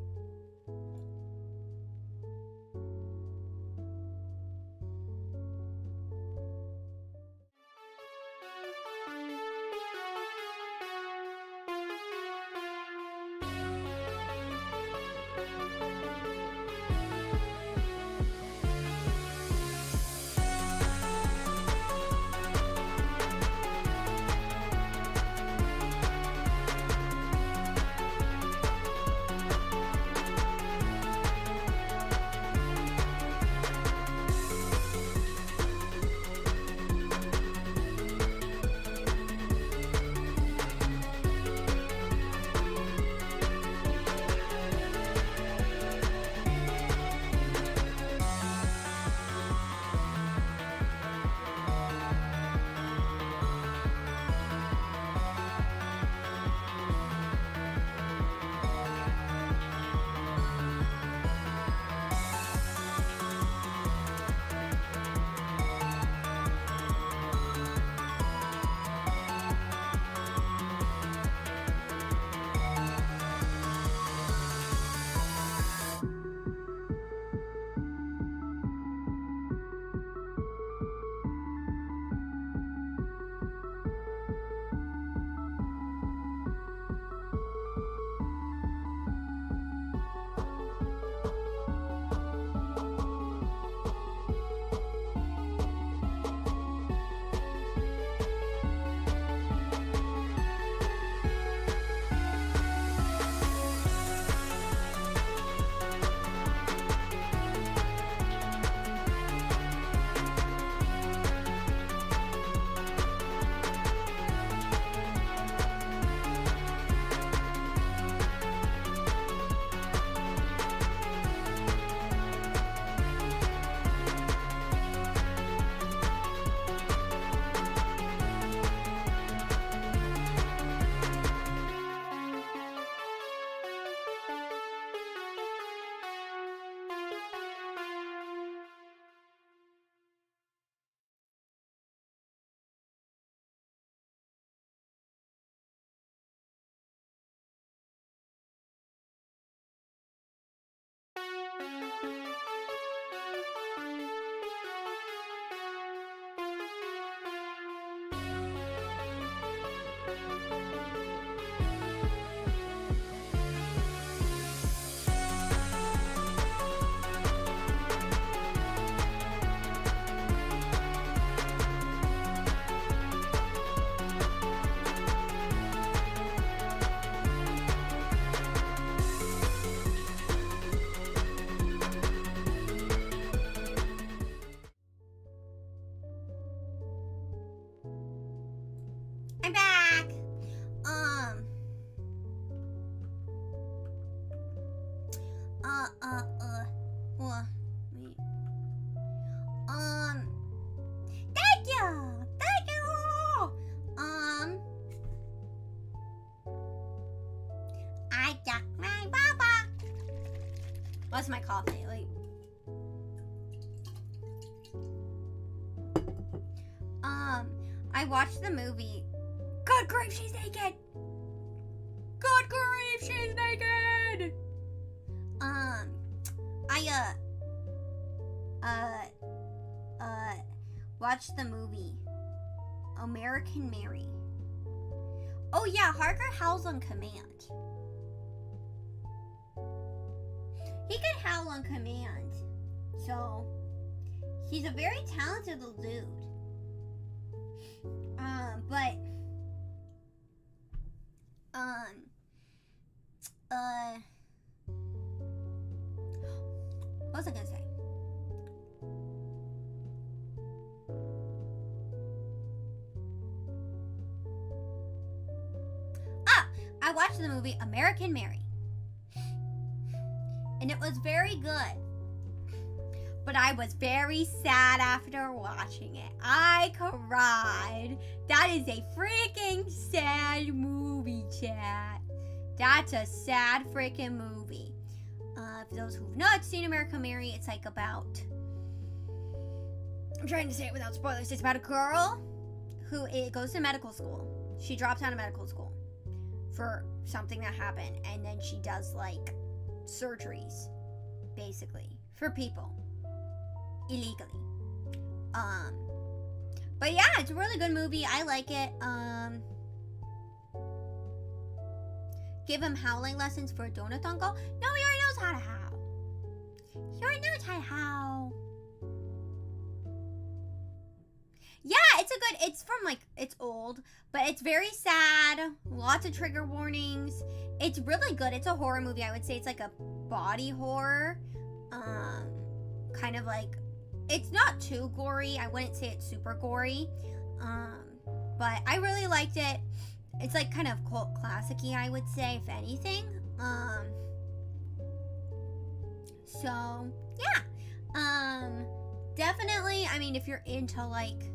S1: I'm back. Wait. Thank you. I got my baba. What's my coffee? Like, I watched the movie. Good grief, she's naked. Good grief, she's naked. I watched the movie American Mary. Oh yeah, Harker howls on command. He can howl on command. So, he's a very talented little dude. What was I gonna say? I watched the movie American Mary. And it was very good. But I was very sad after watching it. I cried. That is a freaking sad movie, chat. That's a sad freaking movie. For those who've not seen American Mary, it's like about... I'm trying to say it without spoilers. It's about a girl who goes to medical school. She drops out of medical school for something that happened. And then she does, like, surgeries, basically, for people. Illegally. But yeah, it's a really good movie. I like it. Give him howling lessons for Dono Link. No, he already knows how to howl. He already knows how to howl. Yeah, it's from like, it's old, but it's very sad. Lots of trigger warnings. It's really good. It's a horror movie. I would say it's like a body horror. Kind of like, it's not too gory. I wouldn't say it's super gory. But I really liked it. It's like kind of cult classic-y, I would say, if anything. So, yeah. Definitely, I mean, if you're into, like...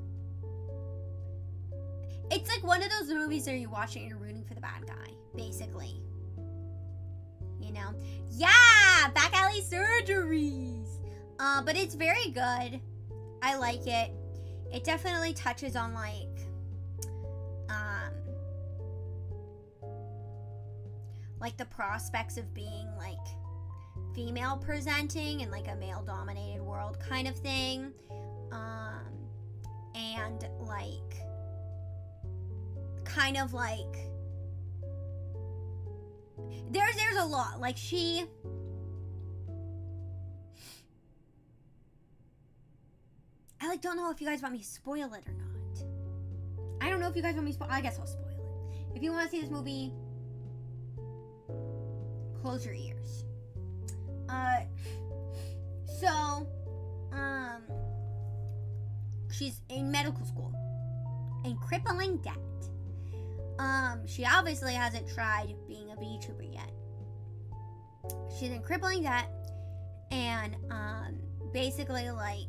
S1: It's like one of those movies where you watch it and you're rooting for the bad guy, basically. You know? Yeah! Back alley surgeries! But it's very good. I like it. It definitely touches on, like the prospects of being, like, female presenting in, like, a male-dominated world kind of thing. And, like, kind of, like, there's a lot. Like, I, like, don't know if you guys want me to spoil it or not. I don't know if you guys want me to spoil it. I guess I'll spoil it. If you want to see this movie, close your ears. She's in medical school. In crippling debt. She obviously hasn't tried being a VTuber yet. She's in crippling debt. And, basically, like...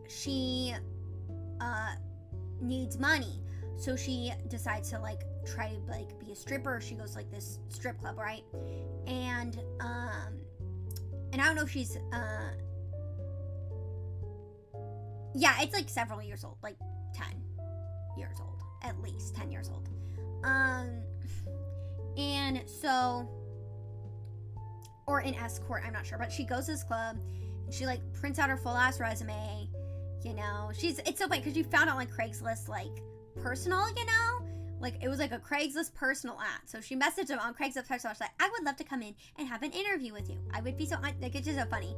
S1: she needs money, so she decides to like try to like be a stripper. She goes to, like, this strip club, right? And I don't know if she's yeah, it's like several years old, like 10 years old, at least 10 years old. And so, or an escort, I'm not sure, but she goes to this club. She, like, prints out her full-ass resume, you know. It's so funny, because she found out, like, Craigslist, like, personal, you know. Like, it was, like, a Craigslist personal ad. So she messaged him on Craigslist personal. She's like, I would love to come in and have an interview with you. I would be so, like, it's just so funny.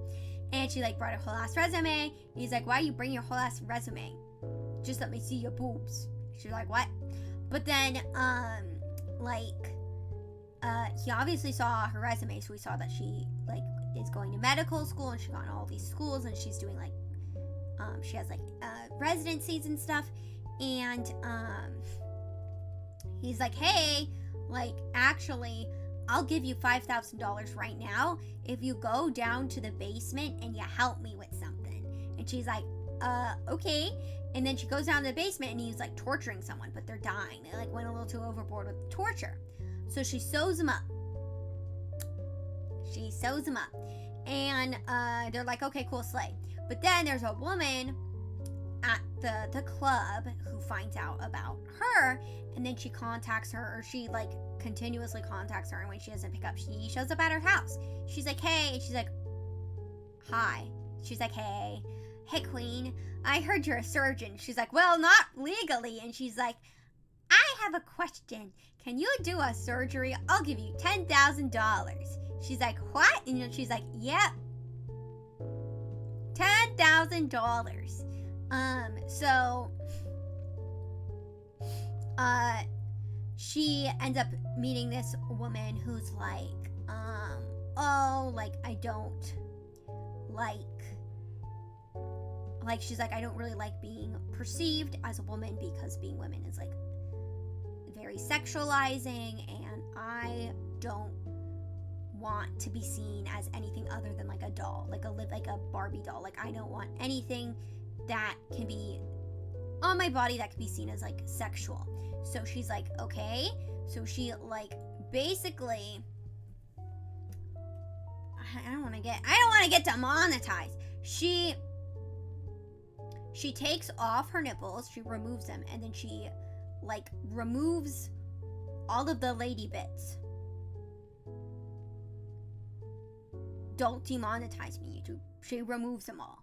S1: And she, like, brought her whole-ass resume. And he's like, why you bring your whole-ass resume? Just let me see your boobs. She's like, what? But then, he obviously saw her resume, so he saw that she, like, is going to medical school, and she got in all these schools, and she's doing, like, she has like residencies and stuff, and he's like, hey, like, actually, I'll give you $5,000 right now if you go down to the basement and you help me with something. And she's like, okay. And then she goes down to the basement and he's like torturing someone, but they're dying. They like went a little too overboard with the torture. So she sews them up. And they're like, okay, cool, slay. But then there's a woman at the club who finds out about her, and then she contacts her, or she like continuously contacts her, and when she doesn't pick up, she shows up at her house. She's like, hey, and she's like, hi. She's like, hey queen, I heard you're a surgeon. She's like, well, not legally. And she's like, I have a question. Can you do a surgery? I'll give you $10,000. She's like, what? And she's like, yep, $10,000. So she ends up meeting this woman who's like, oh, like, I don't like, she's like, I don't really like being perceived as a woman because being women is like very sexualizing, and I don't want to be seen as anything other than like a doll, like a Barbie doll. Like, I don't want anything that can be on my body that can be seen as like sexual. So she's like, okay. So she like basically, I don't want to get demonetized. She takes off her nipples, she removes them, and then she like removes all of the lady bits. Don't demonetize me, YouTube. She removes them all.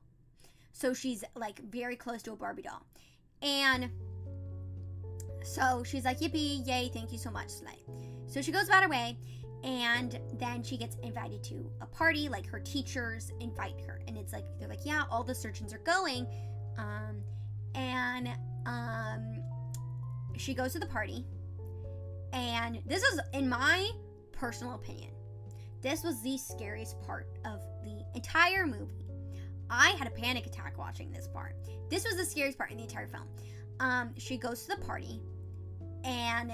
S1: So she's like very close to a Barbie doll. And so she's like, yippee, yay, thank you so much, slay. So she goes about her way, and then she gets invited to a party, like her teachers invite her. And it's like, they're like, yeah, all the surgeons are going. She goes to the party, and this is, in my personal opinion, this was the scariest part of the entire movie. I had a panic attack watching this part. This was the scariest part in the entire film. She goes to the party, and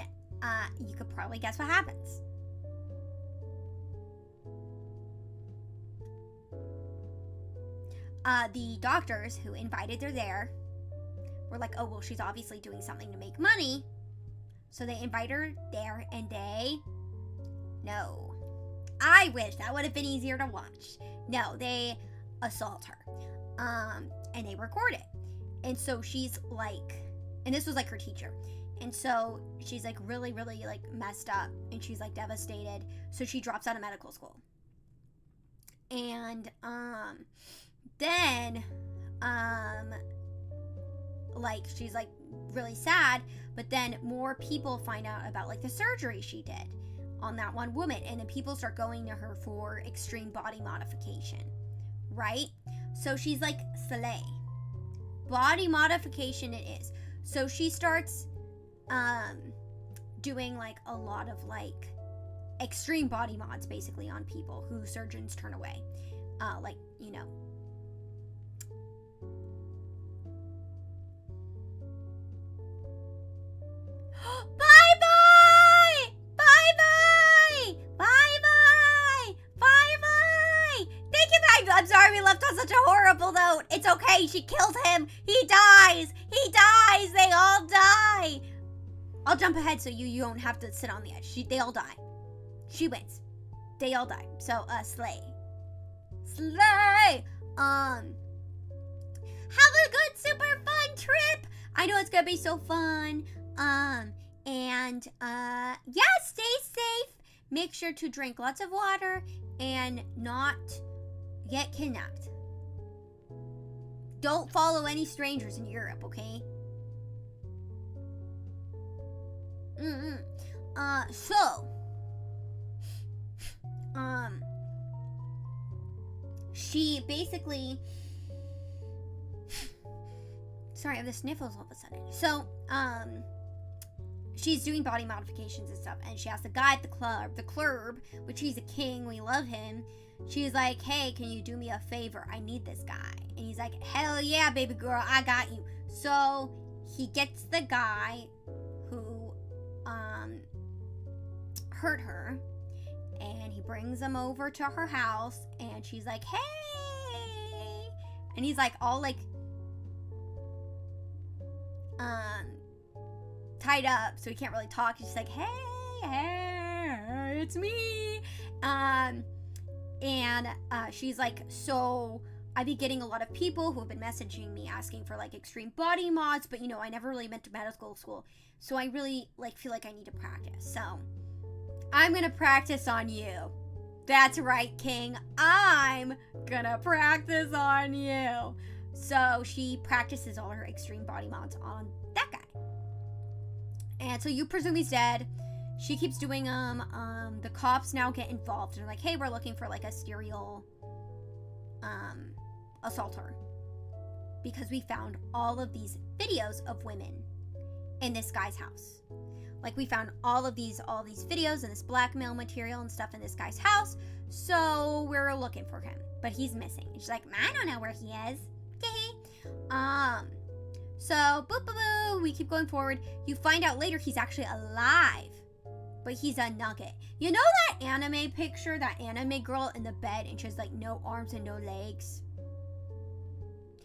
S1: you could probably guess what happens. The doctors who invited her there were like, oh, well, she's obviously doing something to make money. So they invite her there, and no. I wish that would have been easier to watch. No, they assault her. And they record it. And so she's like, and this was like her teacher. And so she's like really, really like messed up, and she's like devastated. So she drops out of medical school. And then like she's like really sad, but then more people find out about like the surgery she did on that one woman, and then people start going to her for extreme body modification, right? So she's like, slay. Body modification it is. So she starts doing like a lot of like extreme body mods basically on people who surgeons turn away. Like, you know, bye-bye! Bye-bye! Bye-bye! Bye-bye! Thank you guys! I'm sorry we left on such a horrible note. It's okay. She kills him. He dies. He dies. They all die. I'll jump ahead so you don't have to sit on the edge. They all die. She wins. They all die. So, slay. Slay! Have a good, super fun trip! I know it's gonna be so fun. Yeah, stay safe. Make sure to drink lots of water and not get kidnapped. Don't follow any strangers in Europe, okay? She basically, sorry, I have the sniffles all of a sudden. So, she's doing body modifications and stuff, and she has the guy at the club, which he's a king, we love him, she's like, hey, can you do me a favor? I need this guy. And he's like, hell yeah, baby girl, I got you. So he gets the guy who hurt her, and he brings him over to her house, and she's like, hey, and he's like all like tied up, so he can't really talk. He's like, hey, it's me. And she's like, so I've been getting a lot of people who have been messaging me asking for like extreme body mods, but you know, I never really went to medical school, so I really like feel like I need to practice. So I'm gonna practice on you. That's right, King. I'm gonna practice on you. So she practices all her extreme body mods on that guy. And so you presume he's dead. She keeps doing them. The cops now get involved. They're like, hey, we're looking for like a serial assaulter, because we found all of these videos of women in this guy's house. Like, we found all these videos and this blackmail material and stuff in this guy's house, so we're looking for him, but he's missing. And she's like, I don't know where he is. So boop, boop, boop, we keep going forward. You find out later he's actually alive, but he's a nugget. You know that anime picture, that anime girl in the bed, and she has like no arms and no legs?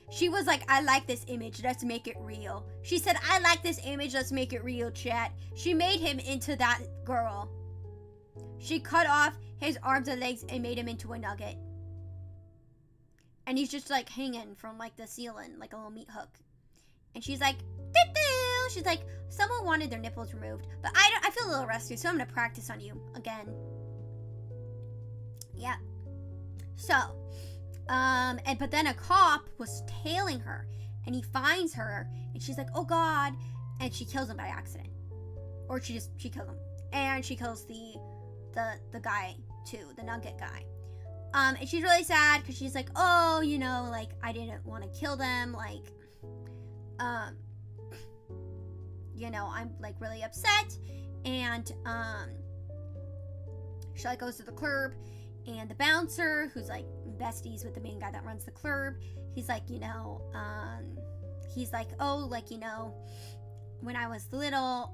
S1: She was like, I like this image, let's make it real. She said, I like this image, let's make it real, chat. She made him into that girl. She cut off his arms and legs and made him into a nugget. And he's just like hanging from like the ceiling, like a little meat hook. And she's like, doo-doo. She's like, someone wanted their nipples removed, but I feel a little rusty, so I'm gonna practice on you again. Yeah. So, but then a cop was tailing her, and he finds her, and she's like, oh God, and she kills him by accident. Or she kills him. And she kills the guy too, the nugget guy. And she's really sad, because she's like, oh, you know, like, I didn't want to kill them, like, you know, I'm like really upset. And she like goes to the club, and the bouncer, who's like besties with the main guy that runs the club, he's like, you know, he's like, oh, like, you know, when I was little,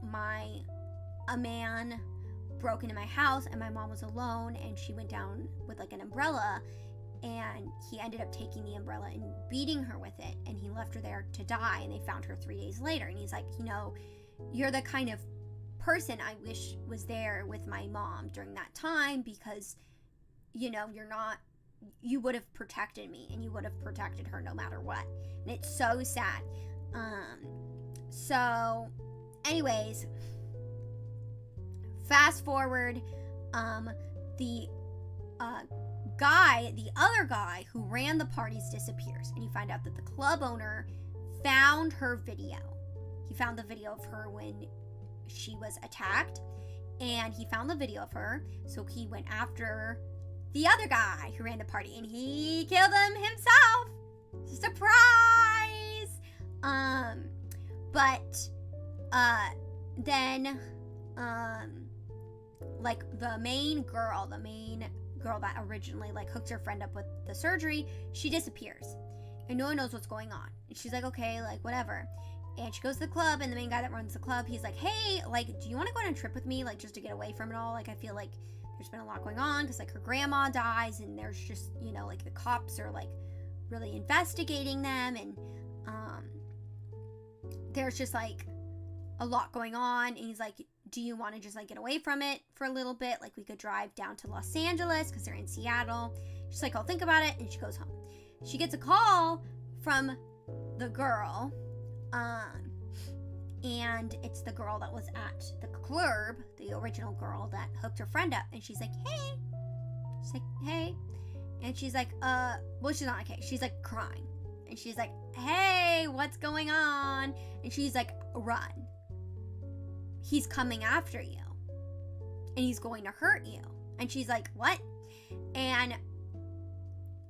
S1: a man broke into my house, and my mom was alone, and she went down with like an umbrella, and he ended up taking the umbrella and beating her with it, and he left her there to die, and they found her 3 days later. And he's like, you know, you're the kind of person I wish was there with my mom during that time, because, you know, you would have protected me, and you would have protected her no matter what. And it's so sad. So anyways, fast forward, the other guy who ran the parties disappears, and you find out that the club owner found her video. He found the video of her when she was attacked, and he found the video of her, so he went after the other guy who ran the party, and he killed him himself. Surprise! Then like the main girl that originally like hooked her friend up with the surgery, she disappears, and no one knows what's going on. And she's like, okay, like whatever. And she goes to the club, and the main guy that runs the club, he's like, hey, like, do you want to go on a trip with me, like, just to get away from it all? Like, I feel like there's been a lot going on, because like her grandma dies, and there's just, you know, like the cops are like really investigating them, and there's just like a lot going on. And he's like, do you want to just like get away from it for a little bit? Like, we could drive down to Los Angeles, because they're in Seattle. She's like, I'll think about it. And she goes home. She gets a call from the girl, and it's the girl that was at the club, the original girl that hooked her friend up. And she's like, hey. She's like, hey. And she's like, well, she's not okay. She's like crying. And she's like, hey, what's going on? And she's like, run. He's coming after you, and he's going to hurt you. And she's like, what? And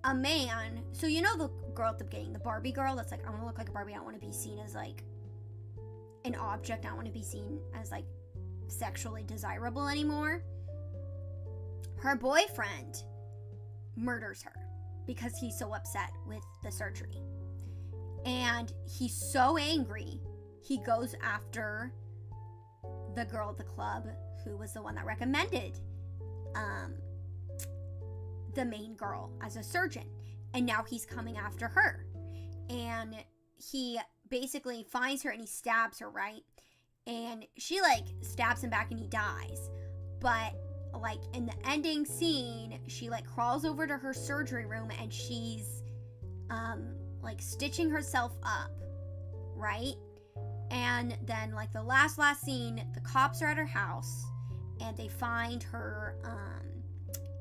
S1: a man, so you know the girl at the beginning, the Barbie girl that's like, I want to look like a Barbie, I don't want to be seen as like an object, I don't want to be seen as like sexually desirable anymore. Her boyfriend murders her because he's so upset with the surgery. And he's so angry, he goes after the girl at the club who was the one that recommended the main girl as a surgeon. And now he's coming after her. And he basically finds her and he stabs her, right? And she, like, stabs him back and he dies. But, like, in the ending scene, she, like, crawls over to her surgery room and she's, like, stitching herself up, right? And then, like, the last scene, the cops are at her house and they find her,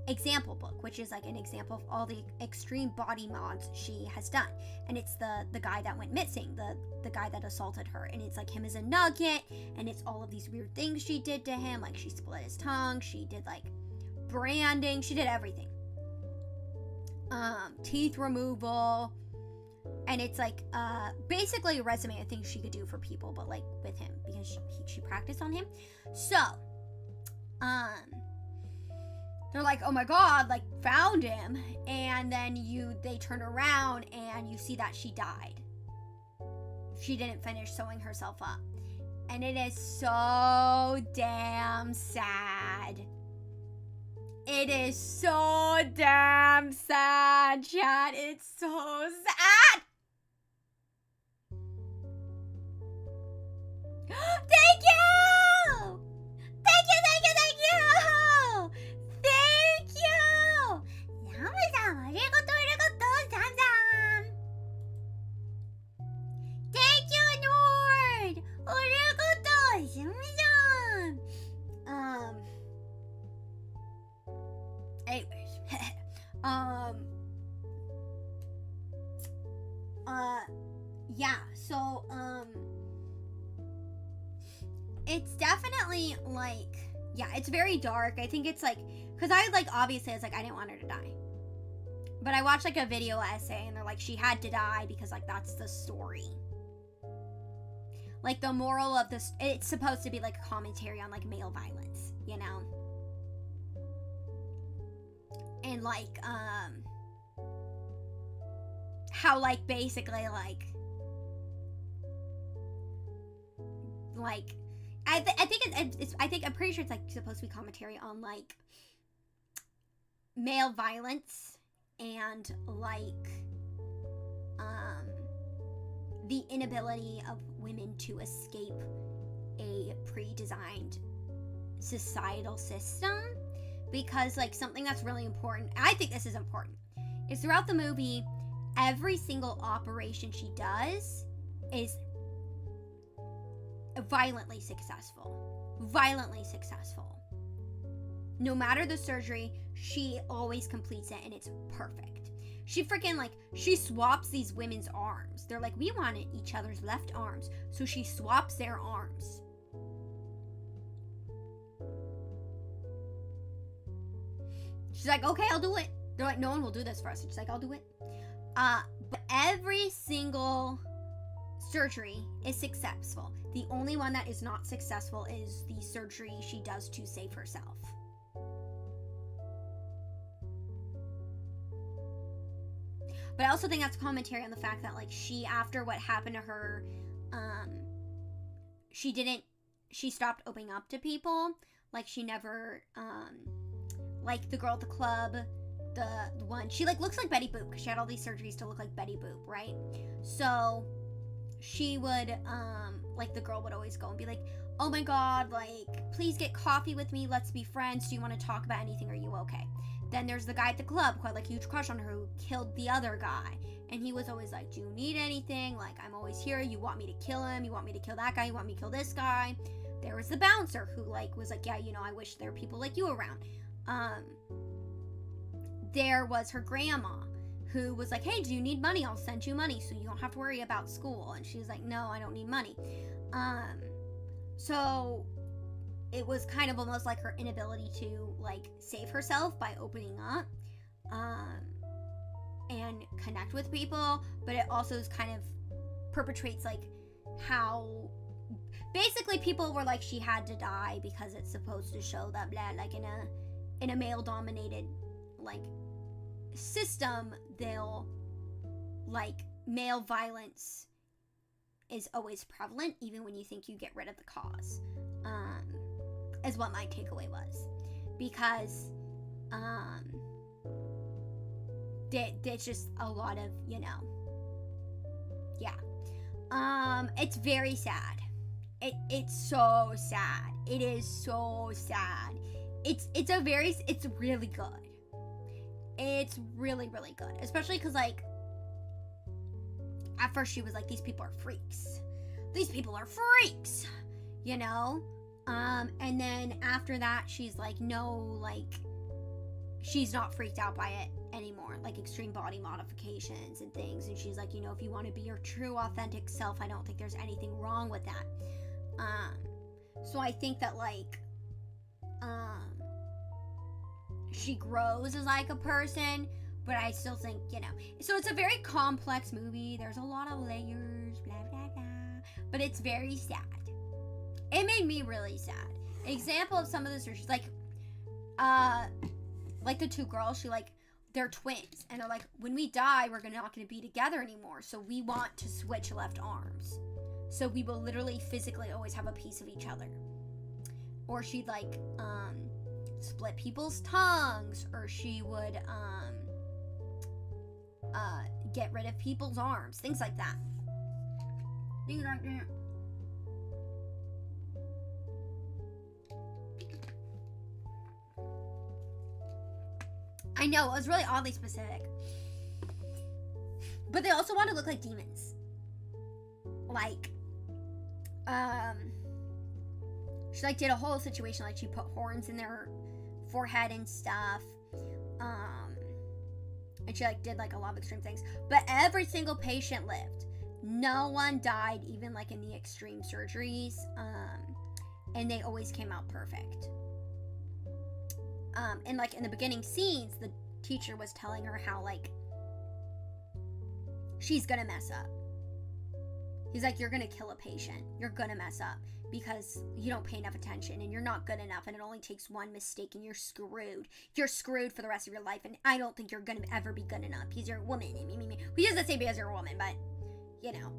S1: example book, which is like an example of all the extreme body mods she has done. And it's the guy that went missing, the guy that assaulted her, and it's like him as a nugget, and it's all of these weird things she did to him, like she split his tongue, she did like branding, she did everything, teeth removal, and it's like basically a resume of things she could do for people, but like with him, because she practiced on him. So they're like, oh my god, like, found him. And then they turn around and you see that she died. She didn't finish sewing herself up. And it is so damn sad. It is so damn sad, chat. It's so sad. Thank you! Thank you, thank you, thank you! Thank you! Yama-san, arigato, Zhamtsu. Thank you, Nord! Arigato, Zhamtsu. Anyways. Yeah, so, it's definitely, like, yeah, it's very dark. I think it's, like, because I, like, obviously, it's, like, I didn't want her to die. But I watched, like, a video essay, and they're, like, she had to die because, like, that's the story. Like, the moral of this, it's supposed to be, like, a commentary on, like, male violence, you know? And, like, how, like, basically, like, I'm pretty sure it's, like, supposed to be commentary on, like, male violence and, like, the inability of women to escape a pre-designed societal system. Because, like, something that's really important, I think this is important, is throughout the movie, every single operation she does is violently successful. Violently successful. No matter the surgery, she always completes it and it's perfect. She freaking, like, she swaps these women's arms. They're like, we wanted each other's left arms. So she swaps their arms. She's like, okay, I'll do it. They're like, no one will do this for us. She's like, I'll do it. But every single surgery is successful. The only one that is not successful is the surgery she does to save herself. But I also think that's commentary on the fact that, like, she, after what happened to her, she stopped opening up to people. Like, she never, like, the girl at the club, the one, she, like, looks like Betty Boop, because she had all these surgeries to look like Betty Boop, right? So she would, like, the girl would always go and be like, oh my god, like, please get coffee with me, let's be friends, do you want to talk about anything, are you okay? Then there's the guy at the club who had, like, a huge crush on her, who killed the other guy, and he was always like, do you need anything? Like, I'm always here, you want me to kill him, you want me to kill that guy, you want me to kill this guy? There was the bouncer who, like, was like, yeah, you know, I wish there were people like you around. There was her grandma, who was like, hey, do you need money? I'll send you money so you don't have to worry about school. And she was like, no, I don't need money. So it was kind of almost like her inability to, like, save herself by opening up and connect with people. But it also is kind of perpetrates, like, how basically people were like, she had to die because it's supposed to show that, blah, like, in a male-dominated, like, system, they'll, like, male violence is always prevalent, even when you think you get rid of the cause, is what my takeaway was. Because, there's just a lot of, you know, yeah. It's very sad. It's so sad. It is so sad. It's really good. It's really, really good. Especially because, like, at first she was like, these people are freaks. These people are freaks, you know? And then after that, she's like, no, like, she's not freaked out by it anymore, like extreme body modifications and things. And she's like, you know, if you want to be your true, authentic self, I don't think there's anything wrong with that. So I think that, like, she grows as, like, a person, but I still think, you know, so it's a very complex movie. There's a lot of layers, blah, blah, blah, but it's very sad. It made me really sad. Example of some of the searches, like the two girls, they're twins, and they're like, when we die, we're not gonna be together anymore, so we want to switch left arms. So we will literally physically always have a piece of each other. Or she'd, like, split people's tongues, or she would, get rid of people's arms, things like that. Things like that. I know, it was really oddly specific. But they also want to look like demons. Like, she, like, did a whole situation, like, she put horns in their forehead and stuff. And she, like, did, like, a lot of extreme things. But every single patient lived. No one died, even, like, in the extreme surgeries. And they always came out perfect. And, like, in the beginning scenes, the teacher was telling her how, like, she's gonna mess up. He's like, you're gonna kill a patient. You're gonna mess up because you don't pay enough attention and you're not good enough, and it only takes one mistake and you're screwed. You're screwed for the rest of your life, and I don't think you're gonna ever be good enough because you're a woman. He doesn't say because you're a woman, but, you know.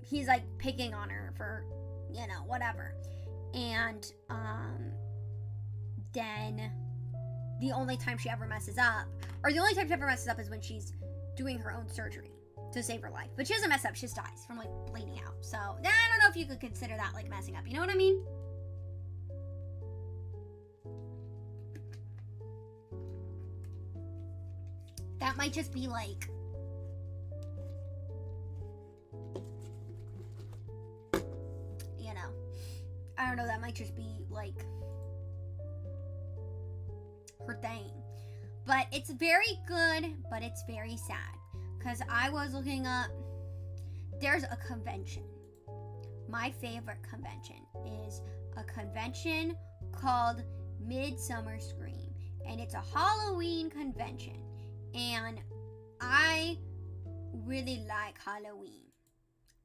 S1: He's, like, picking on her for, you know, whatever. And, then the only time she ever messes up, is when she's doing her own surgery to save her life. But she doesn't mess up, she just dies from, like, bleeding out. So, I don't know if you could consider that, like, messing up. You know what I mean? That might just be, like, you know, I don't know, that might just be, like, her thing. But it's very good, but it's very sad. Because I was looking up, there's a convention. My favorite convention is a convention called Midsummer Scream. And it's a Halloween convention. And I really like Halloween.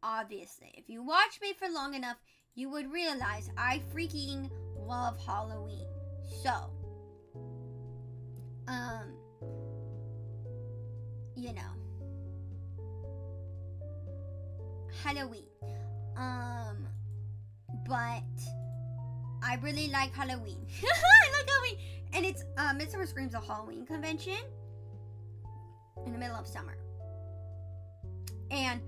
S1: Obviously, if you watch me for long enough, you would realize I freaking love Halloween. So, you know, Halloween. But I really like Halloween. I like Halloween. And it's, Midsummer Scream's a Halloween convention in the middle of summer. And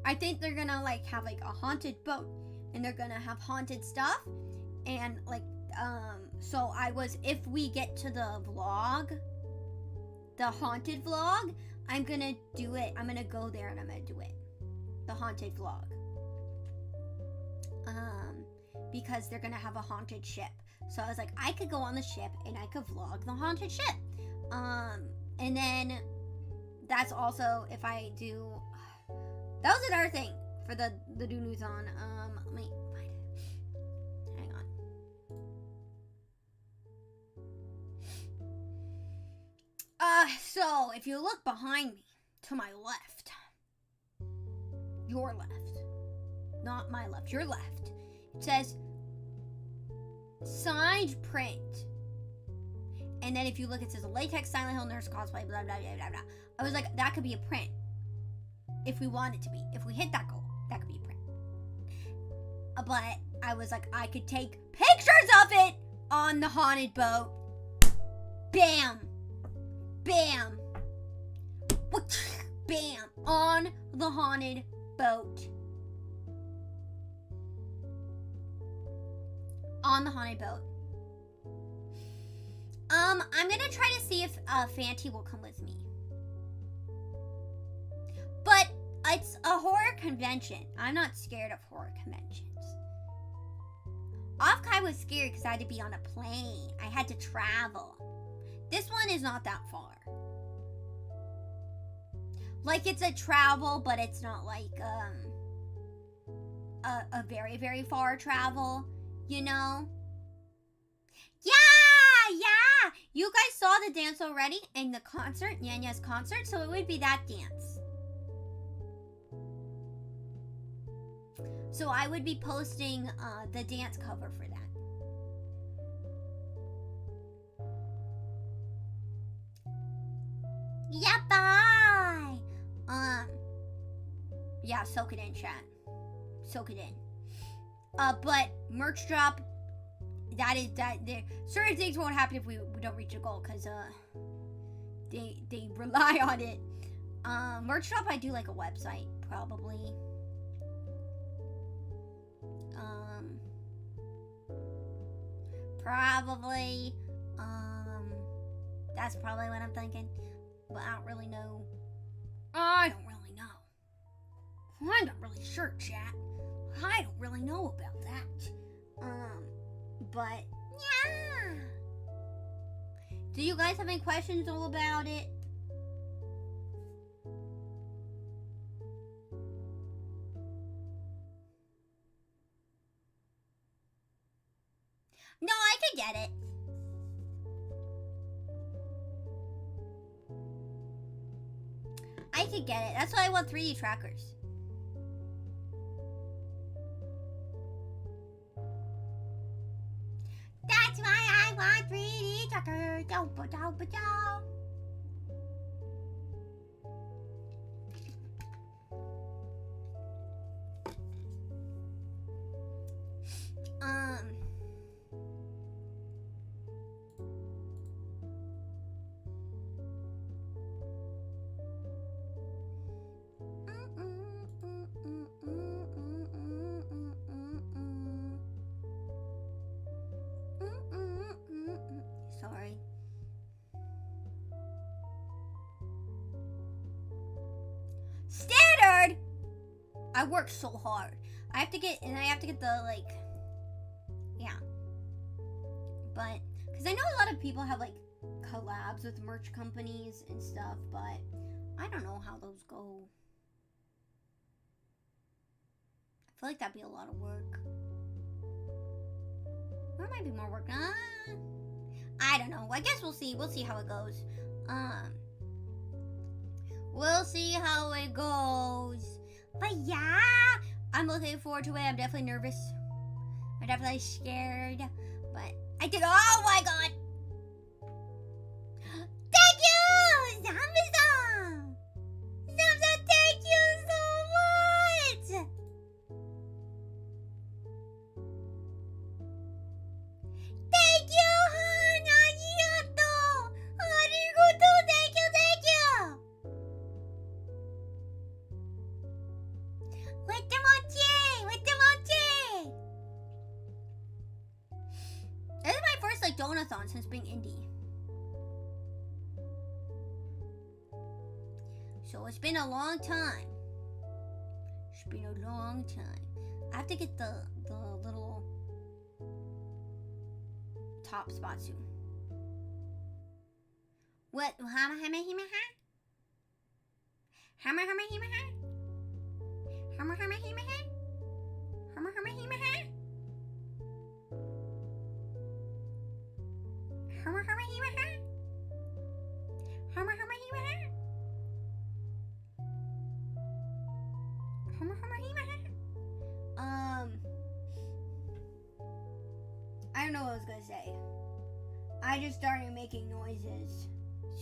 S1: I think they're gonna, like, have, like, a haunted boat. And they're gonna have haunted stuff. And, like, so if we get to the vlog, the haunted vlog, I'm gonna do it. I'm gonna go there and I'm gonna do it. The haunted vlog. Because they're gonna have a haunted ship. So I was like, I could go on the ship and I could vlog the haunted ship. And then that's also if I do. That was another thing for the Donuthon. Let me find it. Hang on. So if you look behind me to my left, your left, not my left, your left, it says signed print And then if you look, it says a latex Silent Hill nurse cosplay, blah, blah, blah, blah, blah. I was like, that could be a print. If we want it to be. If we hit that goal, that could be a print. But I was like, I could take pictures of it on the haunted boat. Bam. Bam. Bam. On the haunted boat. On the haunted boat. I'm gonna try to see if Fanty will come with me. But it's a horror convention. I'm not scared of horror conventions. Offkai was scared because I had to be on a plane. I had to travel. This one is not that far. Like, it's a travel, but it's not like a very, very far travel, you know? Yeah! You guys saw the dance already in the concert, Nyanya's concert, so it would be that dance. So I would be posting the dance cover for that. Yeah, bye! Yeah, soak it in, chat. Soak it in. But merch drop, that there certain things won't happen if we don't reach a goal, because they rely on it. Merch drop, I do like a website, probably. Probably. That's probably what I'm thinking. But I don't really know. I don't really know. I'm not really sure, chat. I don't really know about that. But yeah. Do you guys have any questions all about it? No, I could get it. I could get it. That's why I want 3D trackers. That's why I want 3D trackers. Sorry. Standard! I work so hard. I have to get the, like, yeah. But, because I know a lot of people have, like, collabs with merch companies and stuff, but I don't know how those go. I feel like that'd be a lot of work. Or it might be more work. I don't know. I guess we'll see. We'll see how it goes. We'll see how it goes. But yeah, I'm looking forward to it. I'm definitely nervous. I'm definitely scared. But I did. Oh my god! Thank you, Zhamtsu! Zhamtsu, thank you so much! Thank you, Arigato! Arigato, thank you! With the mochi! This is my first, like, donathon since being indie. So it's been a long time. I have to get the little top spot soon. What? I don't know what I was gonna say. I just started making noises.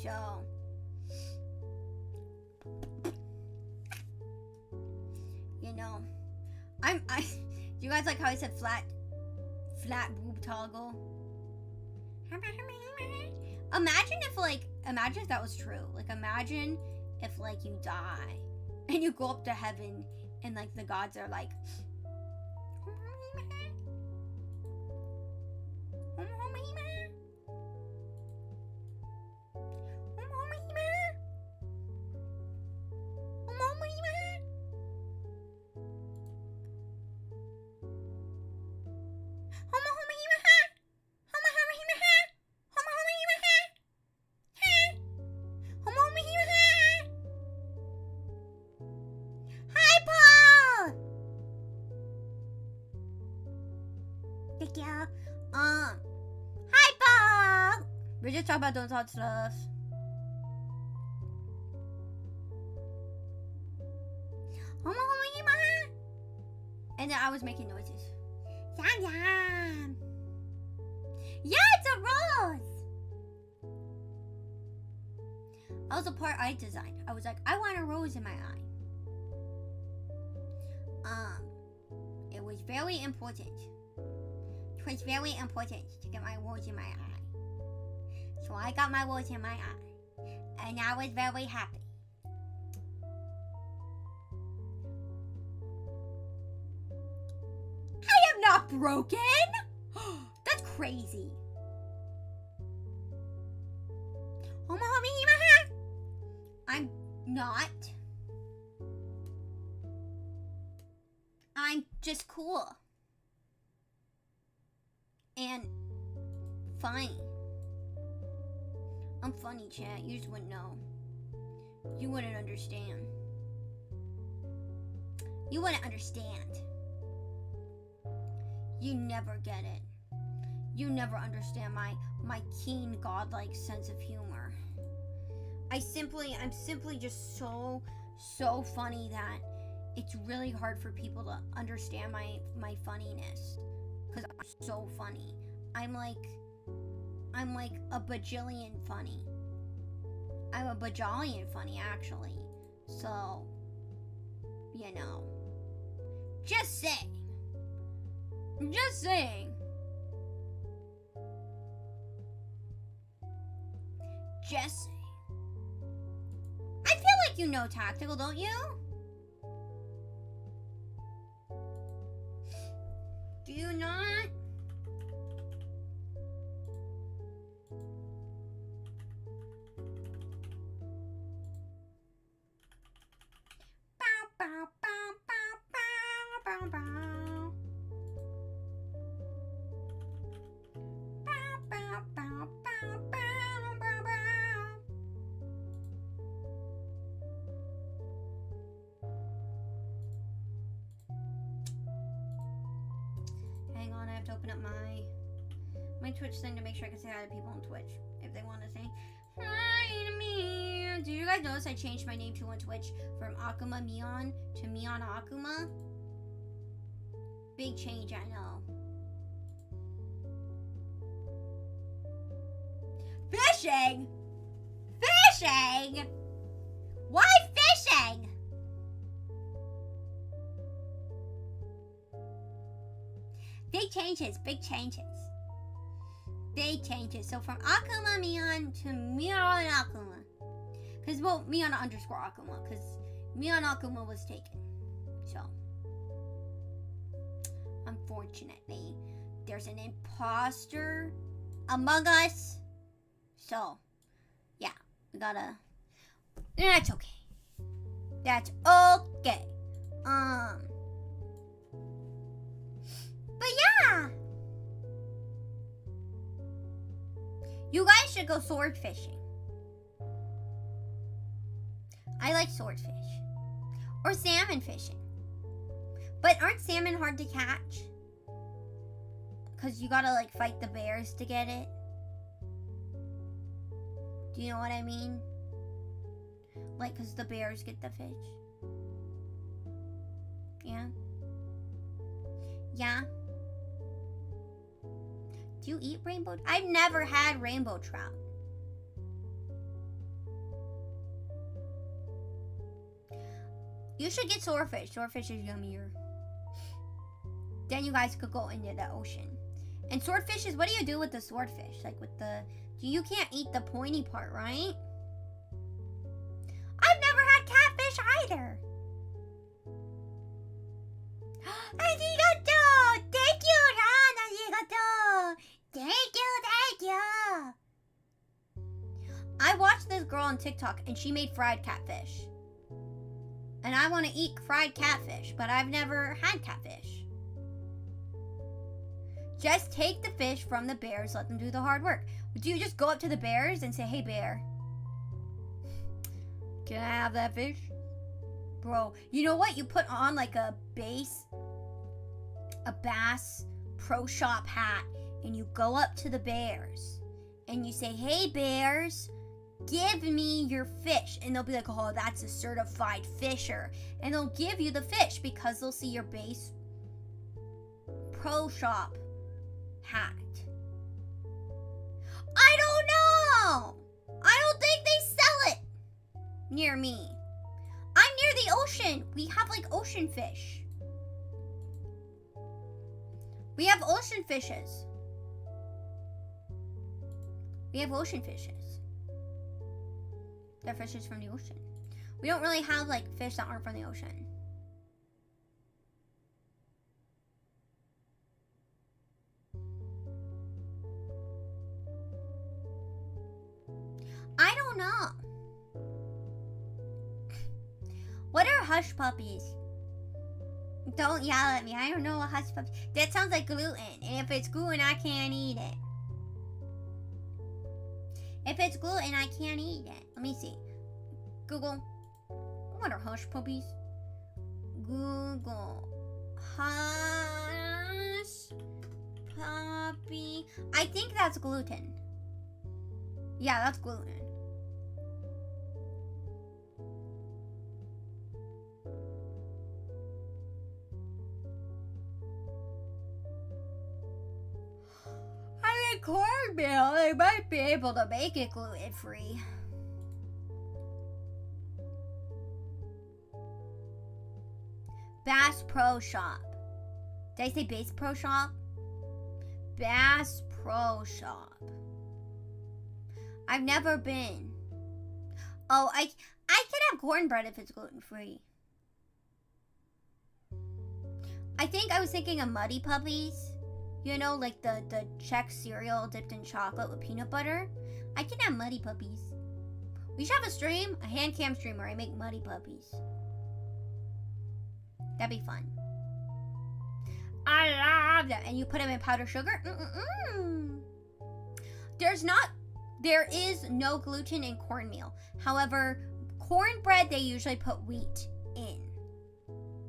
S1: So. You know. You guys like how I said flat boob toggle? Imagine if that was true. Like, imagine if, like, you die and you go up to heaven and, like, the gods are like, hi, Paul! We're just talking about those hot stuff. And then I was making noises. Yum, yum. Yeah, it's a rose! That was a part I designed. I was like, I want a rose in my eye. It was very important. It was very important to get my rose in my eye. So I got my rose in my eye. And I was very happy. I am not broken! That's crazy. I'm not. I'm just cool. And funny. I'm funny, chat. You just wouldn't know. You wouldn't understand. You wouldn't understand. You never get it. You never understand my keen godlike sense of humor. I'm simply just so funny that it's really hard for people to understand my funniness. Because I'm so funny. I'm like a bajillion funny. I'm a bajillion funny, actually. So, you know. Just saying. Just saying. Just saying. I feel like you know Tactical, don't you? Do you not? Bow, bow, bow, bow, bow, bow, bow. Bow, bow, bow, bow, bow, bow, bow. Hang on, I have to open up my Twitch thing to make sure I can say hi to people on Twitch if they want to say hi to me. Do you guys notice I changed my name to on Twitch from Akuma Mion to Mion Akuma? Big change, I know. Fishing? Fishing? Why fishing? Big changes, big changes. Big changes. So from Akuma Mion to Mion Akuma. Because, well, Mion _ Akuma. Because Mion Akuma was taken. So, unfortunately, there's an imposter among us. So, yeah, we gotta. That's okay. That's okay. But yeah. You guys should go sword fishing. I like swordfish. Or salmon fishing. But aren't salmon hard to catch? Because you gotta like fight the bears to get it. Do you know what I mean? Like, because the bears get the fish. Yeah? Yeah? Do you eat rainbow? I've never had rainbow trout. You should get swordfish. Swordfish is yummier. Then you guys could go into the ocean. And swordfish is, what do you do with the swordfish? Like with the, you can't eat the pointy part, right? I've never had catfish either. Arigato! Thank you, Ran! Arigato! Thank you! I watched this girl on TikTok and she made fried catfish. And I want to eat fried catfish, but I've never had catfish. Just take the fish from the bears, let them do the hard work. Do you just go up to the bears and say, hey bear, can I have that fish? Bro, you know what? You put on like a Bass Pro Shop hat, and you go up to the bears and you say, hey bears, give me your fish. And they'll be like, oh, that's a certified fisher. And they'll give you the fish because they'll see your Bass Pro Shop hat. I don't know. I don't think they sell it near me. I'm near the ocean. We have like ocean fish. We have ocean fishes. We have ocean fishes. They're fishes from the ocean. We don't really have like fish that aren't from the ocean. I don't know. What are hush puppies? Don't yell at me. I don't know what hush puppies. That sounds like gluten. And if it's gluten, I can't eat it. If it's gluten, I can't eat it. Let me see. Google. What are hush puppies? Google. Hush puppy. I think that's gluten. Yeah, that's gluten. I mean, cornmeal, they might be able to make it gluten-free. Bass Pro Shop. Did I say Bass Pro Shop? Bass Pro Shop. I've never been. Oh, I can have cornbread if it's gluten-free. I think I was thinking of Muddy Puppies. You know, like the Czech cereal dipped in chocolate with peanut butter. I can have Muddy Puppies. We should have a stream, a hand cam stream where I make Muddy Puppies. That'd be fun. I love that. And you put them in powdered sugar. There is no gluten in cornmeal. However, cornbread, they usually put wheat in.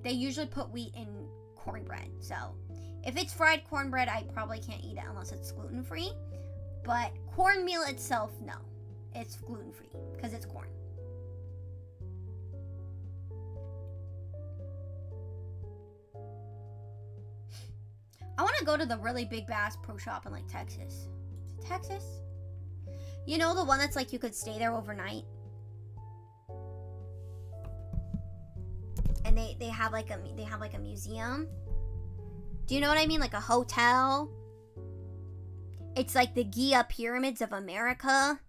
S1: They usually put wheat in cornbread. So, if it's fried cornbread, I probably can't eat it unless it's gluten-free. But cornmeal itself, no. It's gluten-free because it's corn. I want to go to the really big Bass Pro Shop in like Texas. Texas? You know, the one that's like you could stay there overnight? And they have like a museum. Do you know what I mean? Like a hotel. It's like the Giza Pyramids of America.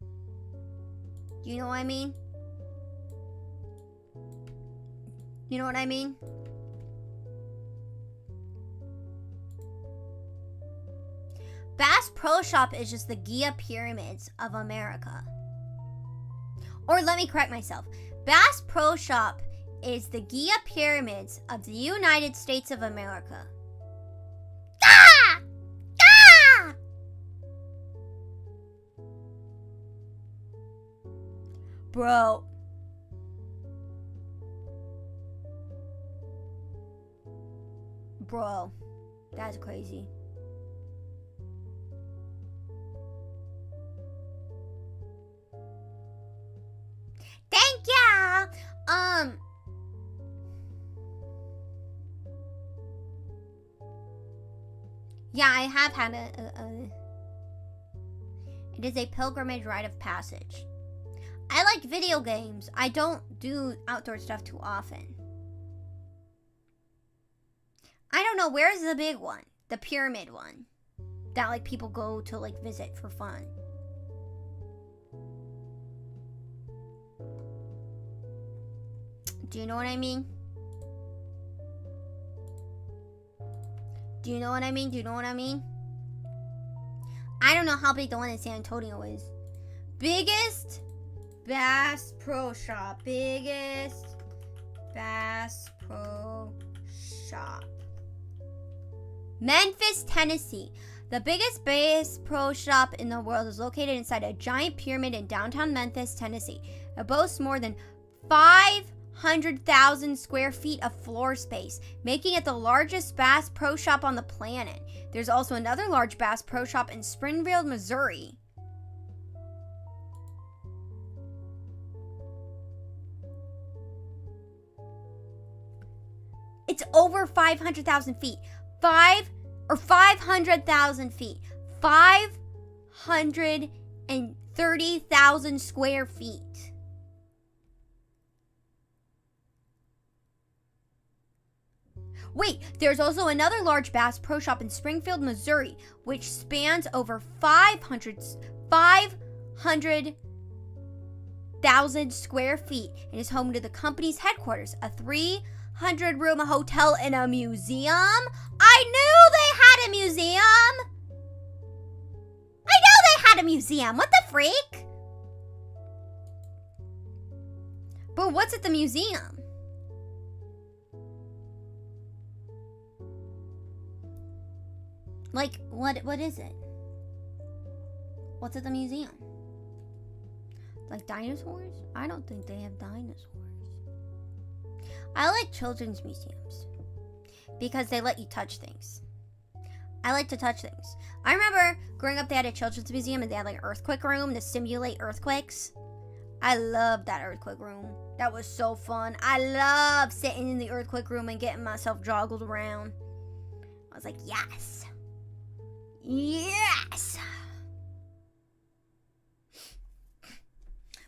S1: Do you know what I mean? You know what I mean? Bass Pro Shop is just the Giza Pyramids of America. Or let me correct myself. Bass Pro Shop is the Giza Pyramids of the United States of America. Ah! Ah! Bro. Bro. That's crazy. Thank ya! Yeah, I have had It is a pilgrimage rite of passage. I like video games. I don't do outdoor stuff too often. I don't know, where's the big one? The pyramid one. That like people go to like visit for fun. Do you know what I mean? Do you know what I mean? Do you know what I mean? I don't know how big the one in San Antonio is. Biggest Bass Pro Shop. Biggest Bass Pro Shop. Memphis, Tennessee. The biggest Bass Pro Shop in the world is located inside a giant pyramid in downtown Memphis, Tennessee. It boasts more than 500,000 square feet of floor space, making it the largest Bass Pro Shop on the planet. There's also another large Bass Pro Shop in Springfield, Missouri. It's over 500,000 feet. 500,000 feet. 530,000 square feet. Wait, there's also another large Bass Pro Shop in Springfield, Missouri, which spans over 500,000 square feet and is home to the company's headquarters, a 300-room hotel and a museum. I knew they had a museum. What the freak? But what's at the museum? Like, what is it? What's at the museum? Like dinosaurs? I don't think they have dinosaurs. I like children's museums because they let you touch things. I like to touch things. I remember growing up, they had a children's museum and they had like an earthquake room to simulate earthquakes. I loved that earthquake room. That was so fun. I love sitting in the earthquake room and getting myself joggled around. I was like, yes. Yes.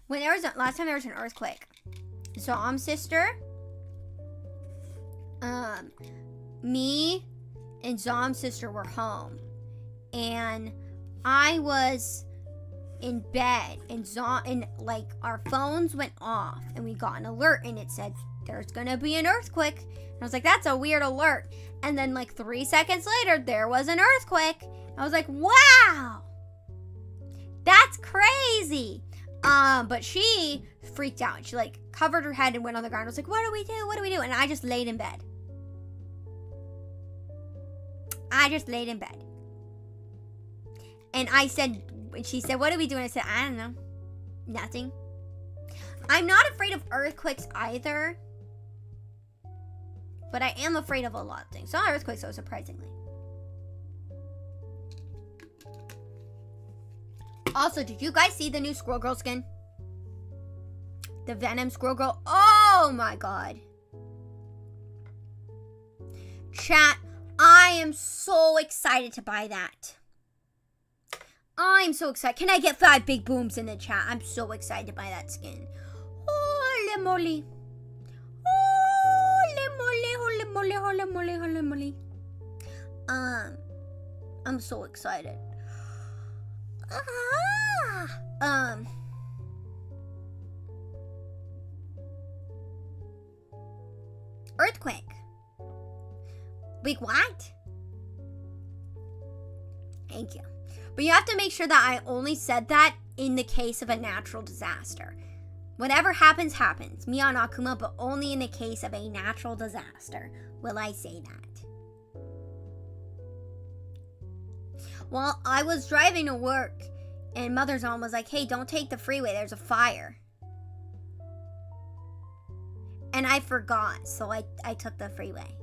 S1: When last time there was an earthquake, Zom's sister, me and Zom's sister were home, and I was in bed, and like our phones went off, and we got an alert, and it said there's gonna be an earthquake. And I was like, that's a weird alert. And then like 3 seconds later, there was an earthquake. I was like, wow, that's crazy. But she freaked out. She like covered her head and went on the ground. I was like, what do we do? What do we do? And I just laid in bed. And she said, what do we do? And I said, I don't know. Nothing. I'm not afraid of earthquakes either. But I am afraid of a lot of things. Not earthquakes though, surprisingly. Also, did you guys see the new Squirrel Girl skin? The Venom Squirrel Girl. Oh my god. Chat, I am so excited to buy that. I'm so excited. Can I get 5 big booms in the chat? I'm so excited to buy that skin. Holy moly. Holy moly, holy moly, holy moly, holy moly. I'm so excited. Earthquake. Wait, what? Thank you. But you have to make sure that I only said that in the case of a natural disaster. Whatever happens, happens. Mion Akuma, but only in the case of a natural disaster will I say that. Well, I was driving to work, and Mother's mom was like, hey, don't take the freeway. There's a fire. And I forgot, so I took the freeway.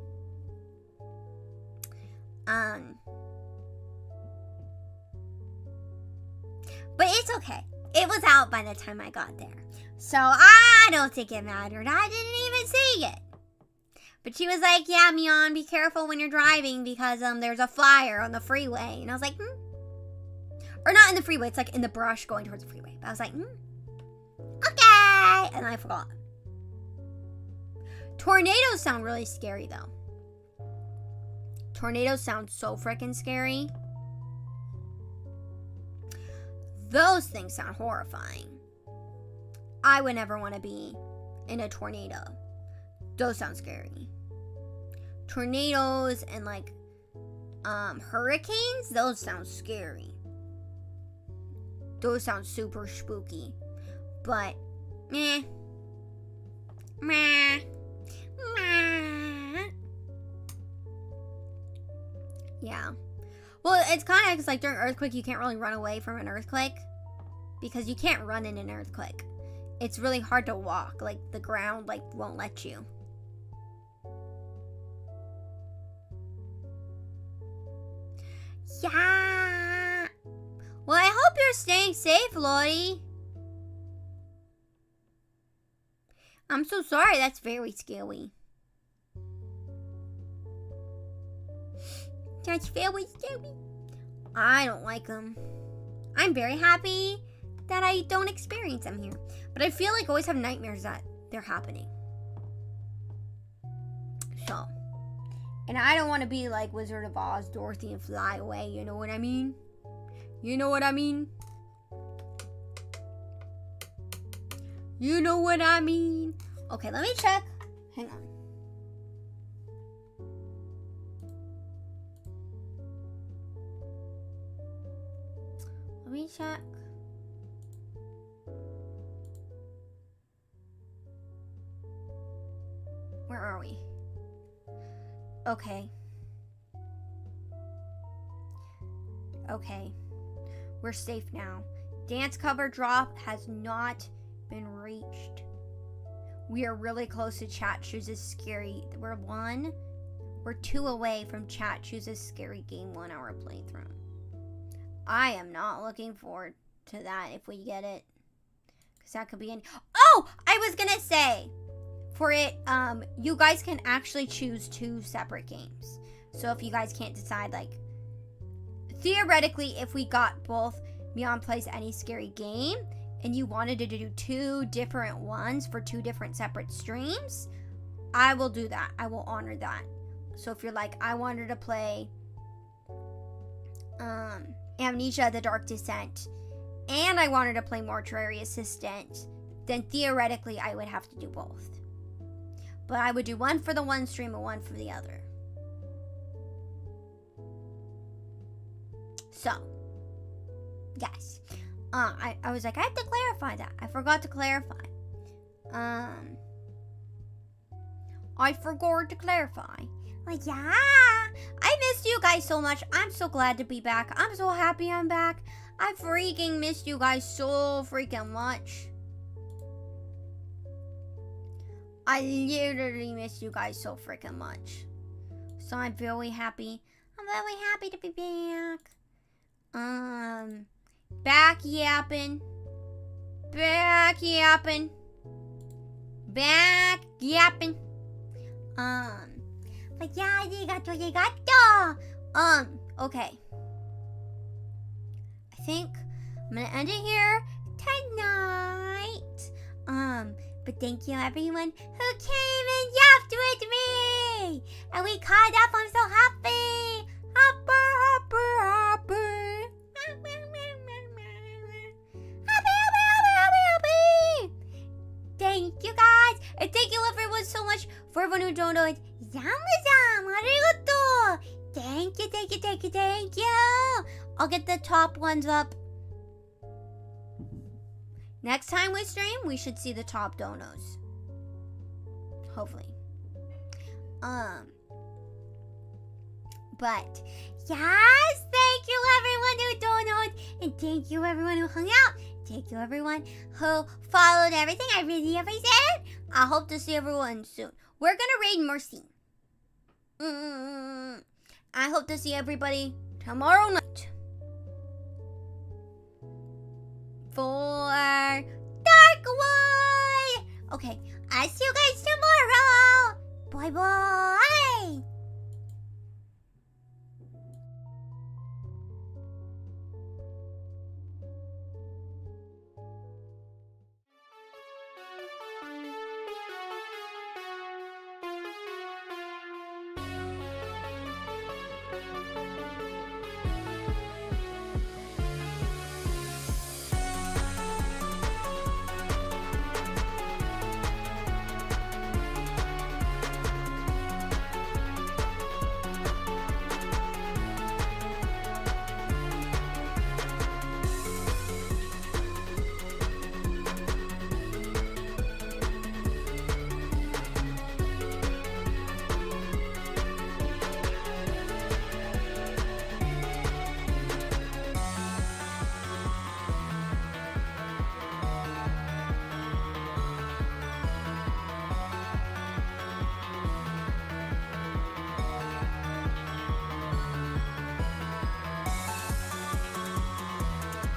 S1: But it's okay. It was out by the time I got there. So I don't think it mattered. I didn't even see it. But she was like, yeah, Mion, be careful when you're driving because there's a fire on the freeway. And I was like, Or not in the freeway. It's like in the brush going towards the freeway. But I was like, okay. And I forgot. Tornadoes sound really scary, though. Tornadoes sound so freaking scary. Those things sound horrifying. I would never want to be in a tornado. Those sound scary. Tornadoes and like hurricanes, those sound scary. Those sound super spooky. But meh. Yeah. Well, it's kind of like during earthquake, you can't really run away from an earthquake because you can't run in an earthquake. It's really hard to walk. Like the ground like won't let you. Yeah. Well, I hope you're staying safe, Lottie. I'm so sorry. That's very scary. That's very scary. I don't like them. I'm very happy that I don't experience them here. But I feel like I always have nightmares that they're happening. So. And I don't want to be like Wizard of Oz, Dorothy, and fly away. You know what I mean? You know what I mean? You know what I mean? Okay, let me check. Hang on. Let me check. Where are we? Okay. Okay. We're safe now. Dance cover drop has not been reached. We are really close to Chat Chooses Scary. We're 2 away from Chat Chooses Scary Game 1 hour playthrough. I am not looking forward to that if we get it. Because that could be in... Oh! I was gonna say... For it, you guys can actually choose 2 separate games. So if you guys can't decide, like... Theoretically, if we got both Mion Plays Any Scary Game... and you wanted to do 2 different ones for 2 different separate streams, I will do that. I will honor that. So if you're like, I wanted to play Amnesia: The Dark Descent, and I wanted to play Mortuary Assistant, then theoretically I would have to do both. But I would do one for the one stream and one for the other. So, yes. I was like, I have to clarify that. I forgot to clarify. I forgot to clarify. Like, yeah. I missed you guys so much. I'm so glad to be back. I'm so happy I'm back. I freaking missed you guys so freaking much. I literally missed you guys so freaking much. So I'm very happy. I'm very happy to be back. Back yapping. Back yapping. Back yapping. But yeah, arigato. Okay. I think I'm gonna end it here tonight. But thank you everyone who came and yapped with me. And we caught up. I'm so happy. Happy. Thank you guys, and thank you everyone so much for everyone who donated. Zhamtsu, arigato. Thank you. I'll get the top ones up. Next time we stream, we should see the top donos. Hopefully. But yes, thank you everyone who donated, and thank you everyone who hung out. Thank you everyone who followed everything. I really appreciate it. I hope to see everyone soon. We're gonna raid Mercy. I hope to see everybody tomorrow night for Darkwood. Okay, I'll see you guys tomorrow.
S2: Bye bye!